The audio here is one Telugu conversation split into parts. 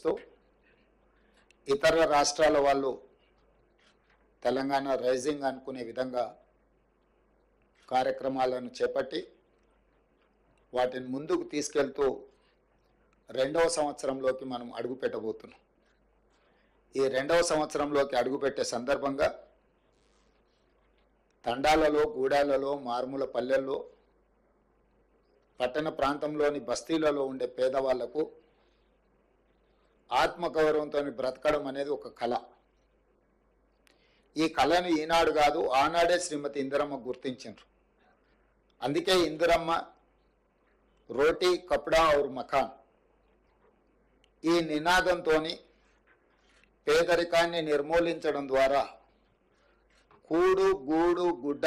ఆలోచిస్తూ ఇతర రాష్ట్రాల వాళ్ళు తెలంగాణ రైజింగ్ అనుకునే విధంగా కార్యక్రమాలను చేపట్టి వాటిని ముందుకు తీసుకెళ్తూ రెండవ సంవత్సరంలోకి మనం అడుగుపెట్టబోతున్నాం. ఈ రెండవ సంవత్సరంలోకి అడుగుపెట్టే సందర్భంగా తండాలలో, గూడాలలో, మారుమూల పల్లెల్లో, పట్టణ ప్రాంతంలోని బస్తీలలో ఉండే పేదవాళ్లకు ఆత్మగౌరవంతో బ్రతకడం అనేది ఒక కళ. ఈ కళను ఈనాడు కాదు, ఆనాడే శ్రీమతి ఇందిరమ్మ గుర్తించారు. అందుకే ఇందిరమ్మ రోటీ కప్డా ఔర్ మకాన్ ఈ నినాదంతో పేదరికాన్ని నిర్మూలించడం ద్వారా కూడు, గూడు, గుడ్డ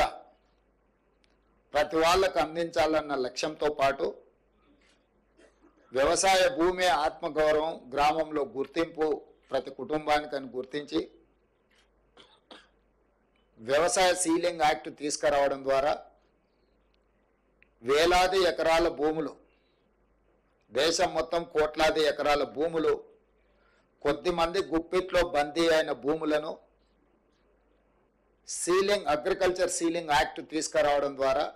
ప్రతి వాళ్ళకు అందించాలన్న లక్ష్యంతో పాటు వ్యవసాయ భూమి ఆత్మగౌరవం, గ్రామంలో గుర్తింపు ప్రతి కుటుంబానికని గుర్తించి వ్యవసాయ సీలింగ్ యాక్ట్ తీసుకురావడం ద్వారా వేలాది ఎకరాల భూములు, దేశం మొత్తం కోట్లాది ఎకరాల భూములు, కొద్దిమంది గుప్పిట్లో బందీ అయిన భూములను అగ్రికల్చర్ సీలింగ్ యాక్ట్ తీసుకురావడం ద్వారా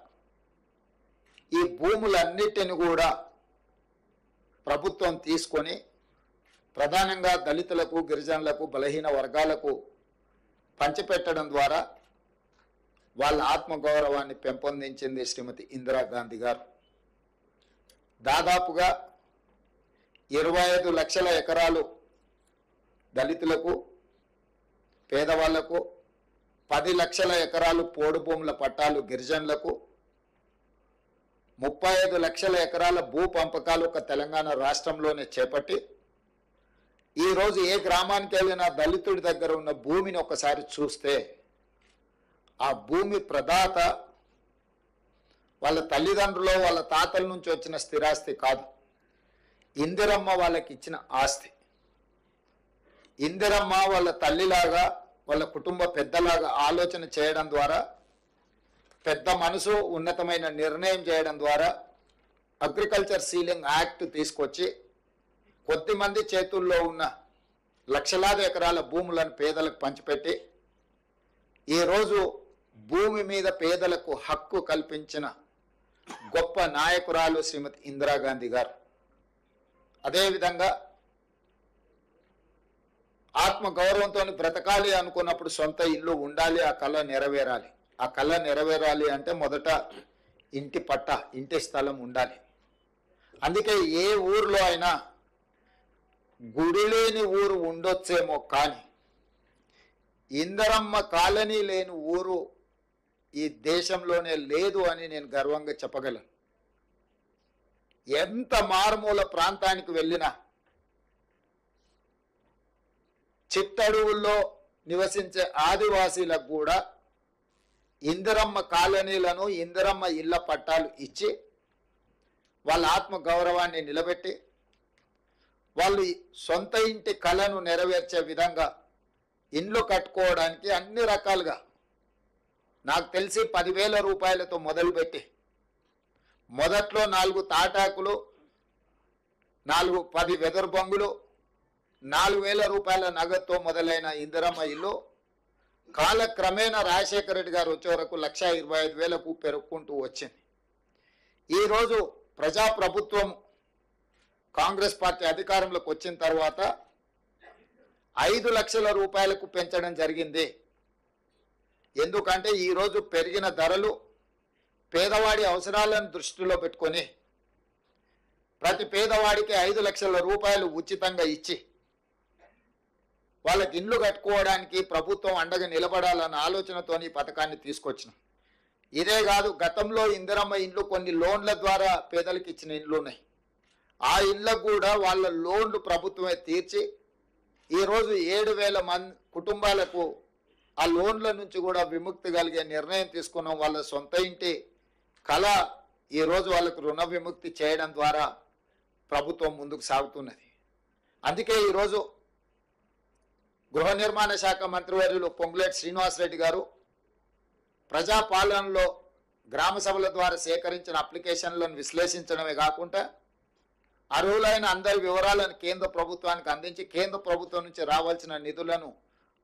ఈ భూములన్నిటిని కూడా ప్రభుత్వం తీసుకొని ప్రధానంగా దళితులకు, గిరిజనులకు, బలహీన వర్గాలకు పంచిపెట్టడం ద్వారా వాళ్ళ ఆత్మగౌరవాన్ని పెంపొందించింది శ్రీమతి ఇందిరాగాంధీ గారు. దాదాపుగా 25 లక్షల ఎకరాలు దళితులకు, పేదవాళ్లకు, 10 లక్షల ఎకరాలు పోడు భూముల పట్టాలు గిరిజనులకు, 35 లక్షల ఎకరాల భూ పంపకాలు ఒక తెలంగాణ రాష్ట్రంలోనే చేపట్టి ఈరోజు ఏ గ్రామానికి వెళ్ళినా దళితుడి దగ్గర ఉన్న భూమిని ఒకసారి చూస్తే ఆ భూమి ప్రదాత వాళ్ళ తల్లిదండ్రులు, వాళ్ళ తాతల నుంచి వచ్చిన స్థిరాస్తి కాదు, ఇందిరమ్మ వాళ్ళకి ఇచ్చిన ఆస్తి. ఇందిరమ్మ వాళ్ళ తల్లిలాగా, వాళ్ళ కుటుంబ పెద్దలాగా ఆలోచన చేయడం ద్వారా, పెద్ద మనసు, ఉన్నతమైన నిర్ణయం చేయడం ద్వారా అగ్రికల్చర్ సీలింగ్ యాక్ట్ తీసుకొచ్చి కొద్దిమంది చేతుల్లో ఉన్న లక్షలాది ఎకరాల భూములను పేదలకు పంచిపెట్టి ఈరోజు భూమి మీద పేదలకు హక్కు కల్పించిన గొప్ప నాయకురాలు శ్రీమతి ఇందిరాగాంధీ గారు. అదేవిధంగా ఆత్మగౌరవంతో బ్రతకాలి అనుకున్నప్పుడు సొంత ఇల్లు ఉండాలి, ఆ కళ నెరవేరాలి. ఆ కళ నెరవేరాలి అంటే మొదట ఇంటి పట్ట, ఇంటి స్థలం ఉండాలి. అందుకే ఏ ఊర్లో అయినా గుడి లేని ఊరు ఉండొచ్చేమో కానీ ఇందిరమ్మ కాలనీ లేని ఊరు ఈ దేశంలోనే లేదు అని నేను గర్వంగా చెప్పగలను. ఎంత మారుమూల ప్రాంతానికి వెళ్ళినా, చిట్టడువుల్లో నివసించే ఆదివాసీలకు కూడా ఇందిరమ్మ కాలనీలను, ఇందిరమ్మ ఇళ్ల పట్టాలు ఇచ్చి వాళ్ళ ఆత్మ గౌరవాన్ని నిలబెట్టి వాళ్ళు సొంత ఇంటి కళను నెరవేర్చే విధంగా ఇండ్లు కట్టుకోవడానికి అన్ని రకాలుగా నాకు తెలిసి 10,000 రూపాయలతో మొదలుపెట్టి మొదట్లో 4 తాటాకులు, 10 వెదర్ బొంగులు, 4,000 రూపాయల నగదుతో మొదలైన ఇందిరమ్మ ఇల్లు కాలక్రమేణా రాజశేఖర రెడ్డి గారు వచ్చే వరకు 1,25,000కు పెరుగుకుంటూ వచ్చింది. ఈరోజు ప్రజాప్రభుత్వం కాంగ్రెస్ పార్టీ అధికారంలోకి వచ్చిన తర్వాత 5 లక్షల రూపాయలకు పెంచడం జరిగింది. ఎందుకంటే ఈరోజు పెరిగిన ధరలు పేదవాడి అవసరాలను దృష్టిలో పెట్టుకొని ప్రతి పేదవాడికి 5 లక్షల రూపాయలు ఉచితంగా ఇచ్చి వాళ్ళకి ఇండ్లు కట్టుకోవడానికి ప్రభుత్వం అండగా నిలబడాలన్న ఆలోచనతో ఈ పథకాన్ని తీసుకొచ్చినాం. ఇదే కాదు, గతంలో ఇందిరమ్మ ఇండ్లు కొన్ని లోన్ల ద్వారా పేదలకు ఇచ్చిన ఇండ్లు ఉన్నాయి. ఆ ఇళ్లకు కూడా వాళ్ళ లోన్లు ప్రభుత్వమే తీర్చి ఈరోజు 7,000 కుటుంబాలకు ఆ లోన్ల నుంచి కూడా విముక్తి కలిగే నిర్ణయం తీసుకున్నాం. వాళ్ళ సొంత ఇంటి కళ ఈరోజు వాళ్ళకు రుణ విముక్తి చేయడం ద్వారా ప్రభుత్వం ముందుకు సాగుతున్నది. అందుకే ఈరోజు గృహ నిర్మాణ శాఖ మంత్రివర్యులు పొంగులేటి శ్రీనివాసరెడ్డి గారు ప్రజాపాలనలో గ్రామ సభల ద్వారా సేకరించిన అప్లికేషన్లను విశ్లేషించడమే కాకుండా అర్హులైన అందరి వివరాలను కేంద్ర ప్రభుత్వానికి అందించి కేంద్ర ప్రభుత్వం నుంచి రావాల్సిన నిధులను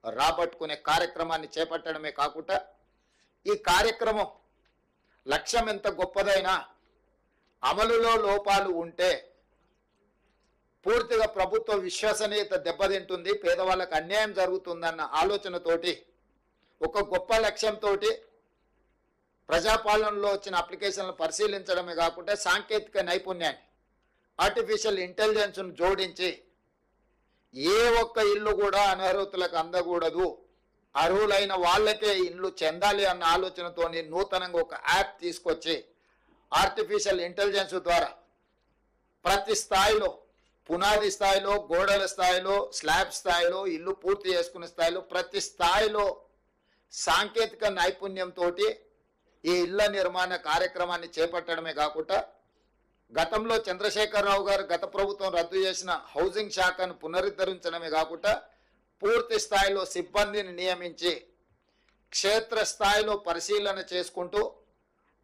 రాబట్టుకునే కార్యక్రమాన్ని చేపట్టడమే కాకుండా ఈ కార్యక్రమం లక్ష్యం ఎంత గొప్పదైనా అమలులో లోపాలు ఉంటే పూర్తిగా ప్రభుత్వ విశ్వసనీయత దెబ్బతింటుంది, పేదవాళ్ళకు అన్యాయం జరుగుతుందన్న ఆలోచనతోటి ఒక గొప్ప లక్ష్యంతో ప్రజాపాలనలో వచ్చిన అప్లికేషన్లు పరిశీలించడమే కాకుండా సాంకేతిక నైపుణ్యాన్ని ఆర్టిఫిషియల్ ఇంటెలిజెన్స్ను జోడించి ఏ ఒక్క ఇల్లు కూడా అనర్హులకు అందకూడదు, అర్హులైన వాళ్ళకే ఇల్లు చెందాలి అన్న ఆలోచనతోని నూతనంగా ఒక యాప్ తీసుకొచ్చి ఆర్టిఫిషియల్ ఇంటెలిజెన్స్ ద్వారా ప్రతి స్థాయిలో, పునాది స్థాయిలో, గోడల స్థాయిలో, స్లాబ్ స్థాయిలో, ఇల్లు పూర్తి చేసుకునే స్థాయిలో ప్రతి స్థాయిలో సాంకేతిక నైపుణ్యంతో ఈ ఇళ్ల నిర్మాణ కార్యక్రమాన్ని చేపట్టడమే కాకుండా గతంలో చంద్రశేఖరరావు గారు గత ప్రభుత్వం రద్దు చేసిన హౌసింగ్ శాఖను పునరుద్ధరించడమే కాకుండా పూర్తి స్థాయిలో సిబ్బందిని నియమించి క్షేత్రస్థాయిలో పరిశీలన చేసుకుంటూ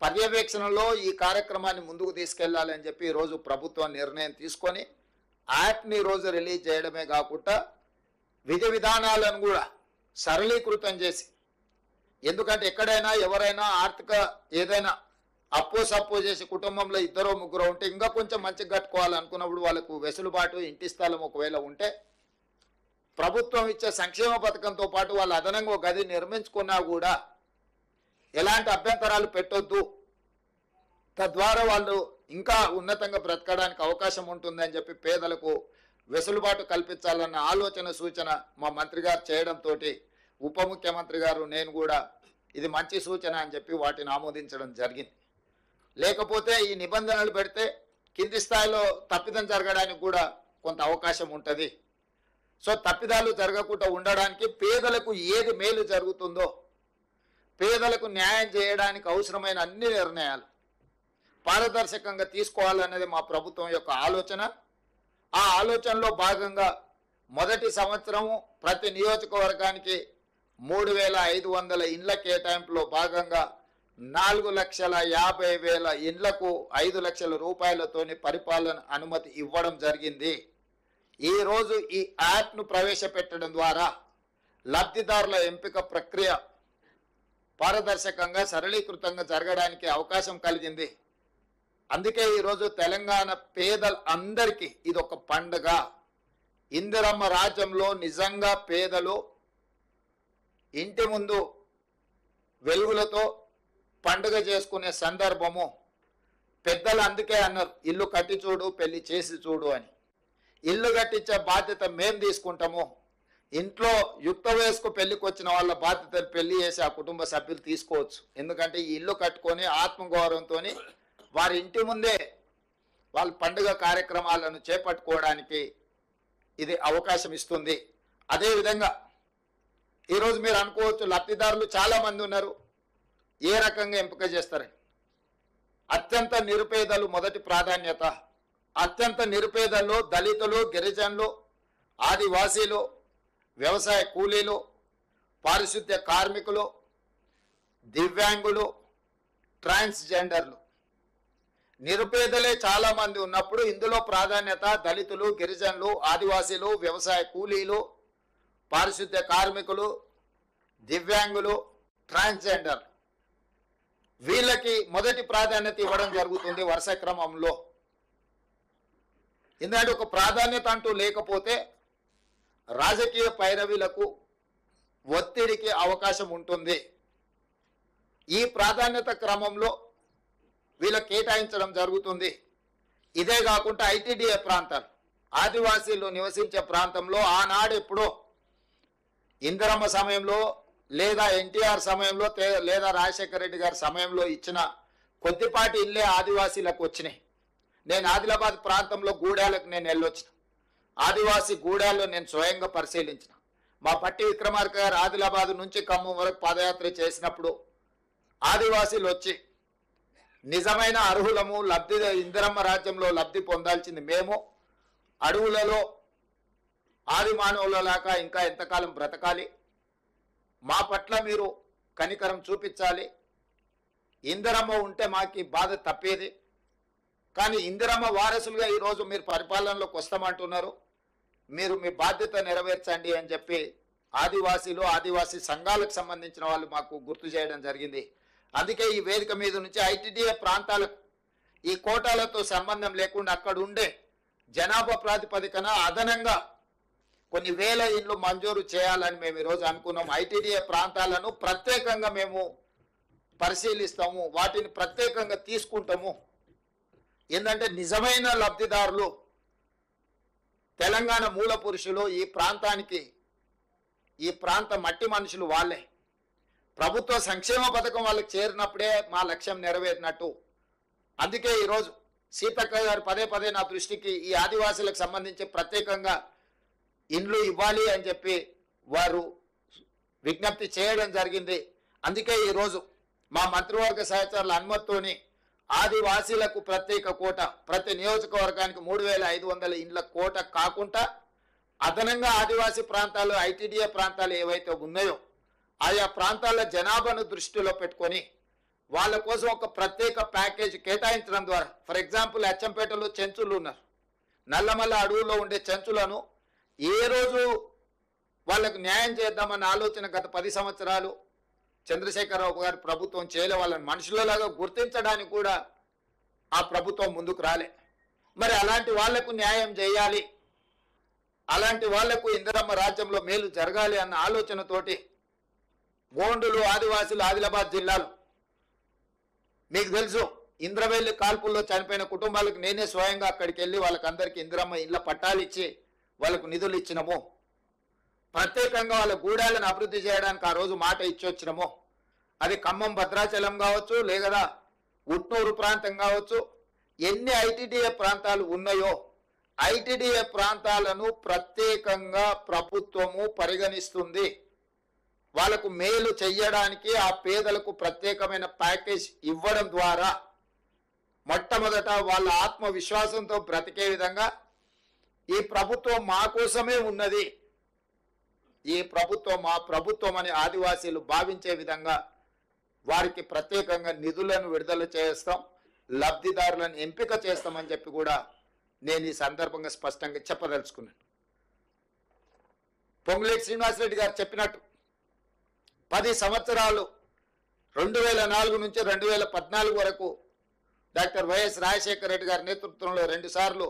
పర్యవేక్షణలో ఈ కార్యక్రమాన్ని ముందుకు తీసుకెళ్లాలని చెప్పి ఈరోజు ప్రభుత్వం నిర్ణయం తీసుకొని యాప్ని ఈరోజు రిలీజ్ చేయడమే కాకుండా విధి విధానాలను కూడా సరళీకృతం చేసి, ఎందుకంటే ఎక్కడైనా ఎవరైనా ఆర్థిక ఏదైనా అప్పు సప్పు చేసి కుటుంబంలో ఇద్దరో ముగ్గురు ఉంటే ఇంకా కొంచెం మంచిగా కట్టుకోవాలనుకున్నప్పుడు వాళ్ళకు వెసులుబాటు ఇంటి స్థలం ఒకవేళ ఉంటే ప్రభుత్వం ఇచ్చే సంక్షేమ పథకంతో పాటు వాళ్ళు అదనంగా ఒక గది నిర్మించుకున్నా కూడా ఎలాంటి అభ్యంతరాలు పెట్టొద్దు, తద్వారా వాళ్ళు ఇంకా ఉన్నతంగా బ్రతకడానికి అవకాశం ఉంటుందని చెప్పి పేదలకు వెసులుబాటు కల్పించాలన్న ఆలోచన సూచన మా మంత్రి గారు చేయడంతో ఉప ముఖ్యమంత్రి గారు నేను కూడా ఇది మంచి సూచన అని చెప్పి వాటిని ఆమోదించడం జరిగింది. లేకపోతే ఈ నిబంధనలు పెడితే కింది స్థాయిలో తప్పిదం జరగడానికి కూడా కొంత అవకాశం ఉంటుంది. సో తప్పిదాలు జరగకుండా ఉండడానికి పేదలకు ఏది మేలు జరుగుతుందో పేదలకు న్యాయం చేయడానికి అవసరమైన అన్ని నిర్ణయాలు పారదర్శకంగా తీసుకోవాలనేది మా ప్రభుత్వం యొక్క ఆలోచన. ఆ ఆలోచనలో భాగంగా మొదటి సంవత్సరము ప్రతి నియోజకవర్గానికి 3,500 ఇండ్ల కేటాయింపులో భాగంగా 4,50,000 ఇండ్లకు 5 లక్షల రూపాయలతోని పరిపాలన అనుమతి ఇవ్వడం జరిగింది. ఈరోజు ఈ యాప్ను ప్రవేశపెట్టడం ద్వారా లబ్ధిదారుల ఎంపిక ప్రక్రియ పారదర్శకంగా సరళీకృతంగా జరగడానికి అవకాశం కలిగింది. అందుకే ఈరోజు తెలంగాణ పేదలందరికీ ఇది ఒక పండుగ. ఇందిరమ్మ రాజ్యంలో నిజంగా పేదలు ఇంటి ముందు వెలుగులతో పండుగ చేసుకునే సందర్భము. పెద్దలు అందుకే అన్నారు, ఇల్లు కట్టి చూడు పెళ్లి చేసి చూడు అని. ఇల్లు కట్టించే బాధ్యత మేము తీసుకుంటాము. ఇంట్లో యుక్త వయస్కు పెళ్లికి వచ్చిన వాళ్ళ బాధ్యతను పెళ్లి చేసి ఆ కుటుంబ సభ్యులు తీసుకోవచ్చు. ఎందుకంటే ఈ ఇల్లు కట్టుకొని ఆత్మగౌరవంతో వారి ఇంటి ముందే వాళ్ళ పండుగ కార్యక్రమాలను చేపట్టుకోవడానికి ఇది అవకాశం ఇస్తుంది. అదేవిధంగా ఈరోజు మీరు అనుకోవచ్చు లబ్ధిదారులు చాలామంది ఉన్నారు, ఏ రకంగా ఎంపిక చేస్తారని. అత్యంత నిరుపేదలు మొదటి ప్రాధాన్యత. అత్యంత నిరుపేదల్లో దళితులు, గిరిజనులు, ఆదివాసీలు, వ్యవసాయ కూలీలు, పారిశుద్ధ్య కార్మికులు, దివ్యాంగులు, ట్రాన్స్జెండర్లు, నిరుపేదలే చాలామంది ఉన్నప్పుడు ఇందులో ప్రాధాన్యత దళితులు, గిరిజనులు, ఆదివాసీలు, వ్యవసాయ కూలీలు, పారిశుద్ధ్య కార్మికులు, దివ్యాంగులు, ట్రాన్స్జెండర్లు, వీళ్ళకి మొదటి ప్రాధాన్యత ఇవ్వడం జరుగుతుంది వరుస క్రమంలో. ఎందుకంటే ఒక ప్రాధాన్యత అంటూ లేకపోతే రాజకీయ పైరవీలకు ఒత్తిడికి అవకాశం ఉంటుంది. ఈ ప్రాధాన్యత క్రమంలో వీళ్ళకి కేటాయించడం జరుగుతుంది. ఇదే కాకుండా ఐటీడీఏ ప్రాంతాలు, ఆదివాసీలు నివసించే ప్రాంతంలో ఆనాడు ఎప్పుడో ఇందిరమ్మ సమయంలో లేదా ఎన్టీఆర్ సమయంలో లేదా రాజశేఖర రెడ్డి గారి సమయంలో ఇచ్చిన కొద్దిపాటి ఇల్లే ఆదివాసీలకు వచ్చినాయి. నేను ఆదిలాబాద్ ప్రాంతంలో గూడాలకు నేను వెళ్ళొచ్చిన. ఆదివాసీ గూడాల్లో నేను స్వయంగా పరిశీలించిన. మా పట్టి విక్రమార్క గారు ఆదిలాబాద్ నుంచి ఖమ్మం వరకు పాదయాత్ర చేసినప్పుడు ఆదివాసీలు వచ్చి నిజమైన అర్హులము, ఇందిరమ్మ రాజ్యంలో లబ్ధి పొందాల్సింది మేము, అడవులలో ఆది మానవులలాగా ఇంకా ఎంతకాలం బ్రతకాలి, మా పట్ల మీరు కనికరం చూపించాలి, ఇందిరమ్మ ఉంటే మాకు బాధ తప్పేది, కానీ ఇందిరమ్మ వారసులుగా ఈరోజు మీరు పరిపాలనలోకి వస్తామంటున్నారు. మీరు మీ బాధ్యత నెరవేర్చండి అని చెప్పి ఆదివాసీ సంఘాలకు సంబంధించిన వాళ్ళు మాకు గుర్తు చేయడం జరిగింది. అందుకే ఈ వేదిక మీద నుంచి ఐటీడీఏ ప్రాంతాలకు ఈ కోటాలతో సంబంధం లేకుండా అక్కడ ఉండే జనాభా ప్రాతిపదికన అదనంగా కొన్ని వేల ఇండ్లు మంజూరు చేయాలని మేము ఈరోజు అనుకున్నాం. ఐటీడీఏ ప్రాంతాలను ప్రత్యేకంగా మేము పరిశీలిస్తాము, వాటిని ప్రత్యేకంగా తీసుకుంటాము. ఏంటంటే నిజమైన లబ్ధిదారులు తెలంగాణ మూల పురుషులు, ఈ ప్రాంత మట్టి మనుషులు వాళ్ళే. ప్రభుత్వ సంక్షేమ పథకం వాళ్ళకి చేరినప్పుడే మా లక్ష్యం నెరవేరినట్టు. అందుకే ఈరోజు సీతక్క గారు పదే నా దృష్టికి ఈ ఆదివాసులకు సంబంధించి ప్రత్యేకంగా ఇండ్లు ఇవ్వాలి అని చెప్పి వారు విజ్ఞప్తి చేయడం జరిగింది. అందుకే ఈరోజు మా మంత్రివర్గ సహచరుల అనుమతితోని ఆదివాసీలకు ప్రత్యేక కోట, ప్రతి నియోజకవర్గానికి 3500 ఇండ్ల కోట కాకుండా అదనంగా ఆదివాసీ ప్రాంతాలు, ఐటీడీఏ ప్రాంతాలు ఏవైతే ఉన్నాయో ఆయా ప్రాంతాల జనాభాను దృష్టిలో పెట్టుకొని వాళ్ళ కోసం ఒక ప్రత్యేక ప్యాకేజ్ కేటాయించడం ద్వారా, ఫర్ ఎగ్జాంపుల్ అచ్చంపేటలో చెంచులు ఉన్నారు, నల్లమల్ల అడవుల్లో ఉండే చెంచులను ఏ రోజు వాళ్ళకు న్యాయం చేద్దామన్న ఆలోచన గత 10 సంవత్సరాలు చంద్రశేఖరరావు గారి ప్రభుత్వం చేయలే. వాళ్ళని మనుషులలాగా గుర్తించడానికి కూడా ఆ ప్రభుత్వం ముందుకు రాలే. మరి అలాంటి వాళ్లకు న్యాయం చేయాలి, అలాంటి వాళ్లకు ఇందిరమ్మ రాజ్యంలో మేలు జరగాలి అన్న ఆలోచనతోటి గోండులు ఆదివాసులు ఆదిలాబాద్ జిల్లాలో మీకు తెలుసు ఇంద్రవెల్లి కాల్పుల్లో చనిపోయిన కుటుంబాలకు నేనే స్వయంగా అక్కడికి వెళ్ళి వాళ్ళకందరికీ ఇందిరమ్మ ఇళ్ళ పట్టాలు ఇచ్చి వాళ్ళకు నిధులు ఇచ్చినము. ప్రత్యేకంగా వాళ్ళ గూడాలను అభివృద్ధి చేయడానికి ఆ రోజు మాట ఇచ్చొచ్చినము. అది ఖమ్మం భద్రాచలం కావచ్చు, లేదా ఉట్నూరు ప్రాంతం కావచ్చు, ఎన్ని ఐటీడీఏ ప్రాంతాలు ఉన్నాయో ఐటీడీఏ ప్రాంతాలను ప్రత్యేకంగా ప్రభుత్వము పరిగణిస్తుంది. వాళ్ళకు మేలు చెయ్యడానికి ఆ పేదలకు ప్రత్యేకమైన ప్యాకేజ్ ఇవ్వడం ద్వారా మొట్టమొదట వాళ్ళ ఆత్మవిశ్వాసంతో బ్రతికే విధంగా ఈ ప్రభుత్వం మా కోసమే ఉన్నది, ఈ ప్రభుత్వం మా ప్రభుత్వం అని ఆదివాసీలు భావించే విధంగా వారికి ప్రత్యేకంగా నిధులను విడుదల చేస్తాం, లబ్ధిదారులను ఎంపిక చేస్తామని చెప్పి కూడా నేను ఈ సందర్భంగా స్పష్టంగా చెప్పదలుచుకున్నాను. పొంగులేటి శ్రీనివాసరెడ్డి గారు చెప్పినట్టు 10 సంవత్సరాలు 2004 నుంచి 2014 వరకు డాక్టర్ వైఎస్ రాజశేఖర రెడ్డి గారి నేతృత్వంలో 2 సార్లు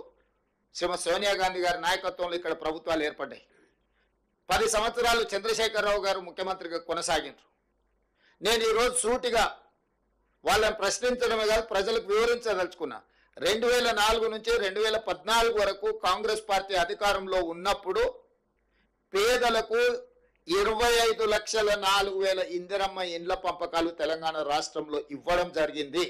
శ్రీమతి సోనియా గాంధీ గారి నాయకత్వంలో ఇక్కడ ప్రభుత్వాలు ఏర్పడ్డాయి. 10 సంవత్సరాలు చంద్రశేఖరరావు గారు ముఖ్యమంత్రిగా కొనసాగినారు. నేను ఈరోజు సూటిగా వాళ్ళని ప్రశ్నించడమే కాదు ప్రజలకు వివరించదలుచుకున్నా. 2004 నుంచి 2014 వరకు కాంగ్రెస్ పార్టీ అధికారంలో ఉన్నప్పుడు పేదలకు 25,04,000 ఇందిరమ్మ ఇండ్ల పంపకాలు తెలంగాణ రాష్ట్రంలో ఇవ్వడం జరిగింది.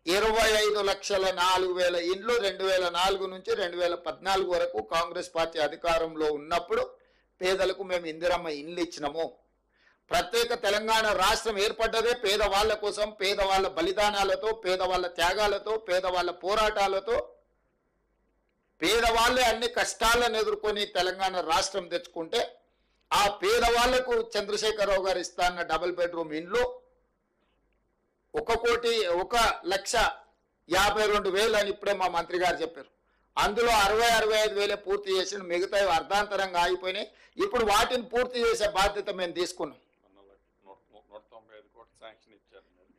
25,04,000 ఇండ్లు 2004 నుంచి 2014 వరకు కాంగ్రెస్ పార్టీ అధికారంలో ఉన్నప్పుడు పేదలకు మేము ఇందిరమ్మ ఇండ్లు ఇచ్చినాము. ప్రత్యేక తెలంగాణ రాష్ట్రం ఏర్పడ్డదే పేదవాళ్ల కోసం, పేదవాళ్ల బలిదానాలతో, పేదవాళ్ల త్యాగాలతో, పేదవాళ్ల పోరాటాలతో. పేదవాళ్ళే అన్ని కష్టాలను ఎదుర్కొని తెలంగాణ రాష్ట్రం తెచ్చుకుంటే ఆ పేదవాళ్లకు చంద్రశేఖరరావు గారు ఇస్తాన్న డబుల్ బెడ్రూమ్ ఇండ్లు 1,52,000 అని ఇప్పుడే మా మంత్రి గారు చెప్పారు. అందులో 60-65 పూర్తి చేసిన, మిగతా అర్ధాంతరంగా ఆగిపోయినాయి. ఇప్పుడు వాటిని పూర్తి చేసే బాధ్యత మేము తీసుకున్నాం.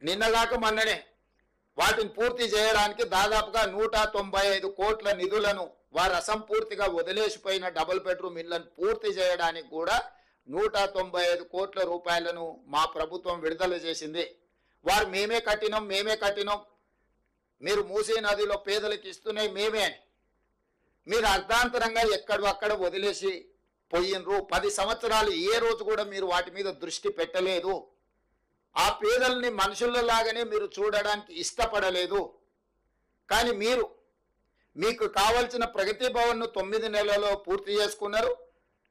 నిన్నగాక మొన్ననే వాటిని పూర్తి చేయడానికి దాదాపుగా 195 కోట్ల నిధులను వారు అసంపూర్తిగా వదిలేసిపోయిన డబుల్ బెడ్రూమ్ ఇళ్లను పూర్తి చేయడానికి కూడా 195 కోట్ల రూపాయలను మా ప్రభుత్వం విడుదల చేసింది. వారు మేమే కట్టినాం మీరు మూసీ నదిలో పేదలకు ఇస్తున్నాయి మేమే అని మీరు అర్ధాంతరంగా ఎక్కడక్కడ వదిలేసి పోయినరు. 10 సంవత్సరాలు ఏ రోజు కూడా మీరు వాటి మీద దృష్టి పెట్టలేదు. ఆ పేదల్ని మనుషులలాగానే మీరు చూడడానికి ఇష్టపడలేదు. కానీ మీకు కావలసిన ప్రగతి భవన్ను 9 నెలల్లో పూర్తి చేసుకున్నారు.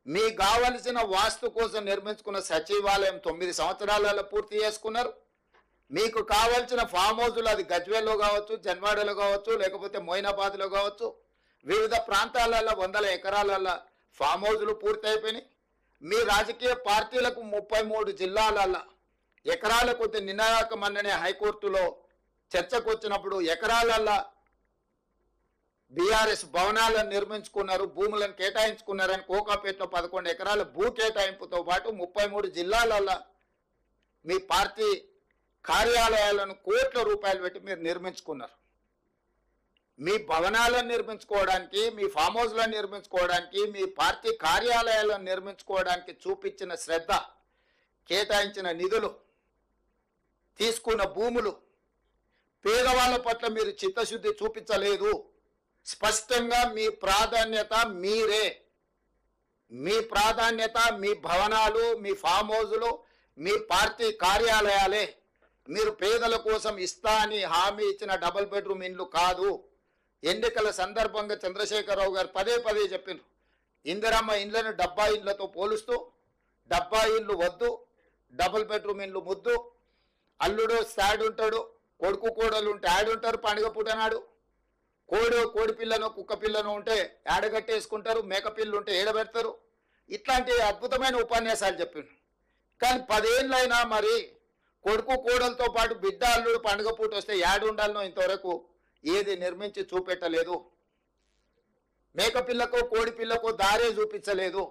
మీకు కావలసిన వాస్తు కోసం నిర్మించుకున్న సచివాలయం 9 సంవత్సరాలలో పూర్తి చేసుకున్నారు. మీకు కావలసిన ఫామ్ హౌజులు, అది గజ్వేల్లో కావచ్చు, జన్వాడలో కావచ్చు, లేకపోతే మొయినాబాద్లో కావచ్చు, వివిధ ప్రాంతాలలో 100 ఎకరాలలో ఫామ్ హౌజులు పూర్తి అయిపోయినాయి. మీ రాజకీయ పార్టీలకు 33 జిల్లాలలో ఎకరాల కొద్ది నినాక మన్ననే హైకోర్టులో చర్చకు వచ్చినప్పుడు ఎకరాలల్లా బీఆర్ఎస్ భవనాలను నిర్మించుకున్నారు, భూములను కేటాయించుకున్నారని కోకాపేటలో 11 ఎకరాల భూ కేటాయింపుతో పాటు 33 జిల్లాలల్లా మీ పార్టీ కార్యాలయాలను కోట్ల రూపాయలు పెట్టి మీరు నిర్మించుకున్నారు. మీ భవనాలను నిర్మించుకోవడానికి, మీ ఫామ్ హౌస్లను నిర్మించుకోవడానికి, మీ పార్టీ కార్యాలయాలను నిర్మించుకోవడానికి చూపించిన శ్రద్ధ, కేటాయించిన నిధులు, తీసుకున్న భూములు, పేదవాళ్ళ పట్ల మీరు చిత్తశుద్ధి చూపించలేదు. స్పష్టంగా మీ ప్రాధాన్యత మీరే. మీ ప్రాధాన్యత మీ భవనాలు, మీ ఫామ్ హౌజులు, మీ పార్టీ కార్యాలయాలే. మీరు పేదల కోసం ఇస్తా అని హామీ ఇచ్చిన డబుల్ బెడ్రూమ్ ఇండ్లు కాదు. ఎన్నికల సందర్భంగా చంద్రశేఖరరావు గారు పదే పదే చెప్పినారు, ఇందిరమ్మ ఇండ్లను డబ్బా ఇండ్లతో పోలుస్తూ డబ్బా ఇండ్లు వద్దు, డబుల్ బెడ్రూమ్ ఇండ్లు ముద్దు. అల్లుడు సాడ్ ఉంటాడు, కొడుకు కోడలు ఉంటే ఆడుంటారు. పండుగ పూటనాడు కోడి పిల్లను కుక్క పిల్లను ఉంటే ఏడగట్టేసుకుంటారు, మేక పిల్లు ఉంటే ఏడబెడతారు. ఇట్లాంటి అద్భుతమైన ఉపన్యాసాలు చెప్పిండు. కానీ 10 ఏళ్ళైనా మరి కొడుకు కోడలతో పాటు బిడ్డ అల్లుడు పండుగ పూట వస్తే ఏడుండాలనో ఇంతవరకు ఏది నిర్మించి చూపెట్టలేదు. మేక పిల్లకు కోడి పిల్లకు దారే చూపించలేదు.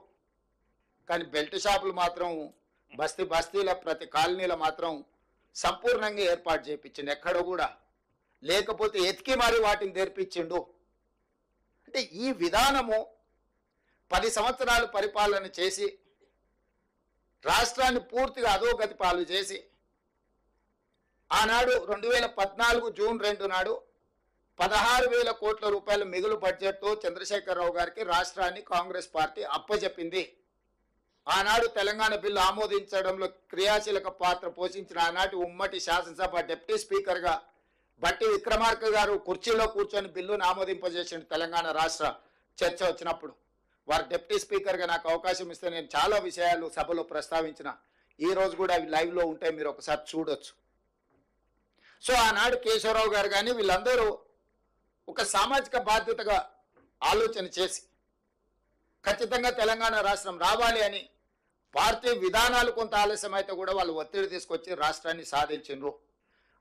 కానీ బెల్ట్ షాపులు మాత్రం బస్తీల ప్రతి కాలనీలో మాత్రం సంపూర్ణంగా ఏర్పాటు చేయించిండు. ఎక్కడ కూడా లేకపోతే ఎతికి మరి వాటిని తెరిపించిండు. అంటే ఈ విధానము 10 సంవత్సరాలు పరిపాలన చేసి రాష్ట్రాన్ని పూర్తిగా అధోగతి పాలు చేసి ఆనాడు 2014 జూన్ 2 నాడు 16,000 కోట్ల రూపాయల మిగులు బడ్జెట్తో చంద్రశేఖరరావు గారికి రాష్ట్రాన్ని కాంగ్రెస్ పార్టీ అప్పజెప్పింది. ఆనాడు తెలంగాణ బిల్లు ఆమోదించడంలో క్రియాశీలక పాత్ర పోషించిన ఆనాటి ఉమ్మడి శాసనసభ డిప్యూటీ స్పీకర్గా బట్టి విక్రమార్క గారు కుర్చీలో కూర్చొని బిల్లును ఆమోదింపజేసిన తెలంగాణ రాష్ట్ర చర్చ వచ్చినప్పుడు వారు డిప్యూటీ స్పీకర్గా నాకు అవకాశం ఇస్తే నేను చాలా విషయాలు సభలో ప్రస్తావించిన. ఈ రోజు కూడా అవి లైవ్లో ఉంటాయి, మీరు ఒకసారి చూడొచ్చు. సో ఆనాడు కేశవరావు గారు కానీ వీళ్ళందరూ ఒక సామాజిక బాధ్యతగా ఆలోచన చేసి ఖచ్చితంగా తెలంగాణ రాష్ట్రం రావాలి అని పార్టీ విధానాలు కొంత ఆలస్యం అయితే కూడా వాళ్ళు ఒత్తిడి తీసుకొచ్చి రాష్ట్రాన్ని సాధించిండ్రు.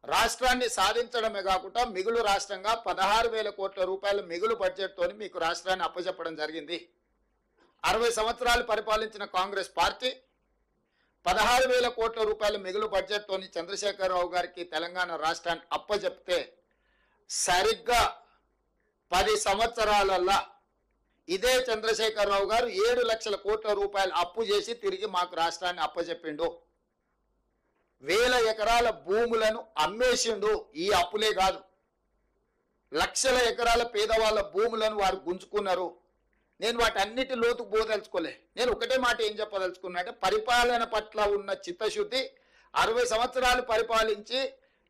రాష్ట్రాన్ని సాధించడమే కాకుండా మిగులు రాష్ట్రంగా 16,000 కోట్ల రూపాయల మిగులు బడ్జెట్తో మీకు రాష్ట్రాన్ని అప్పచెప్పడం జరిగింది. 60 సంవత్సరాలు పరిపాలించిన కాంగ్రెస్ పార్టీ 16,000 కోట్ల రూపాయల మిగులు బడ్జెట్తో చంద్రశేఖరరావు గారికి తెలంగాణ రాష్ట్రాన్ని అప్పచెప్తే సరిగ్గా 10 సంవత్సరాలల్లా ఇదే చంద్రశేఖరరావు గారు 7 లక్షల కోట్ల రూపాయలు అప్పు చేసి తిరిగి మాకు రాష్ట్రాన్ని అప్పచెప్పిండు. 1000 ఎకరాల భూములను అమ్మేసిండు. ఈ అప్పులే కాదు, లక్షల ఎకరాల పేదవాళ్ళ భూములను వారు గుంజుకున్నారు. నేను వాటన్నిటి లోతుకు పోదలుచుకోలే. నేను ఒకటే మాట ఏం చెప్పదలుచుకున్నా అంటే పరిపాలన పట్ల ఉన్న చిత్తశుద్ధి 60 సంవత్సరాలు పరిపాలించి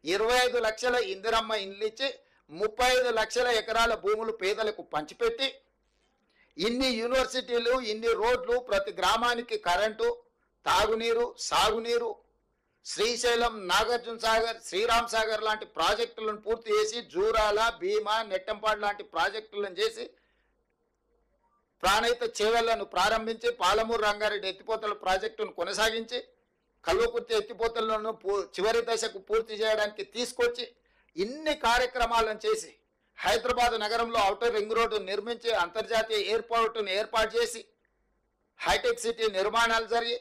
25 లక్షల ఇందిరమ్మ ఇండ్లు ఇచ్చి 35 లక్షల ఎకరాల భూములు పేదలకు పంచిపెట్టి ఇన్ని యూనివర్సిటీలు, ఇన్ని రోడ్లు, ప్రతి గ్రామానికి కరెంటు, తాగునీరు, సాగునీరు, శ్రీశైలం, నాగార్జున సాగర్, శ్రీరామ్ సాగర్ లాంటి ప్రాజెక్టులను పూర్తి చేసి జూరాల, భీమా, నెట్టంపాడు లాంటి ప్రాజెక్టులను చేసి ప్రాణహిత చేవెళ్లను ప్రారంభించి పాలమూరు రంగారెడ్డి ఎత్తిపోతల ప్రాజెక్టును కొనసాగించి కల్వకుర్తి ఎత్తిపోతలను చివరి దశకు పూర్తి చేయడానికి తీసుకొచ్చి ఇన్ని కార్యక్రమాలను చేసి హైదరాబాద్ నగరంలో ఔటర్ రింగ్ రోడ్డు నిర్మించి అంతర్జాతీయ ఎయిర్పోర్టును ఏర్పాటు చేసి హైటెక్ సిటీ నిర్మాణాలు జరిగి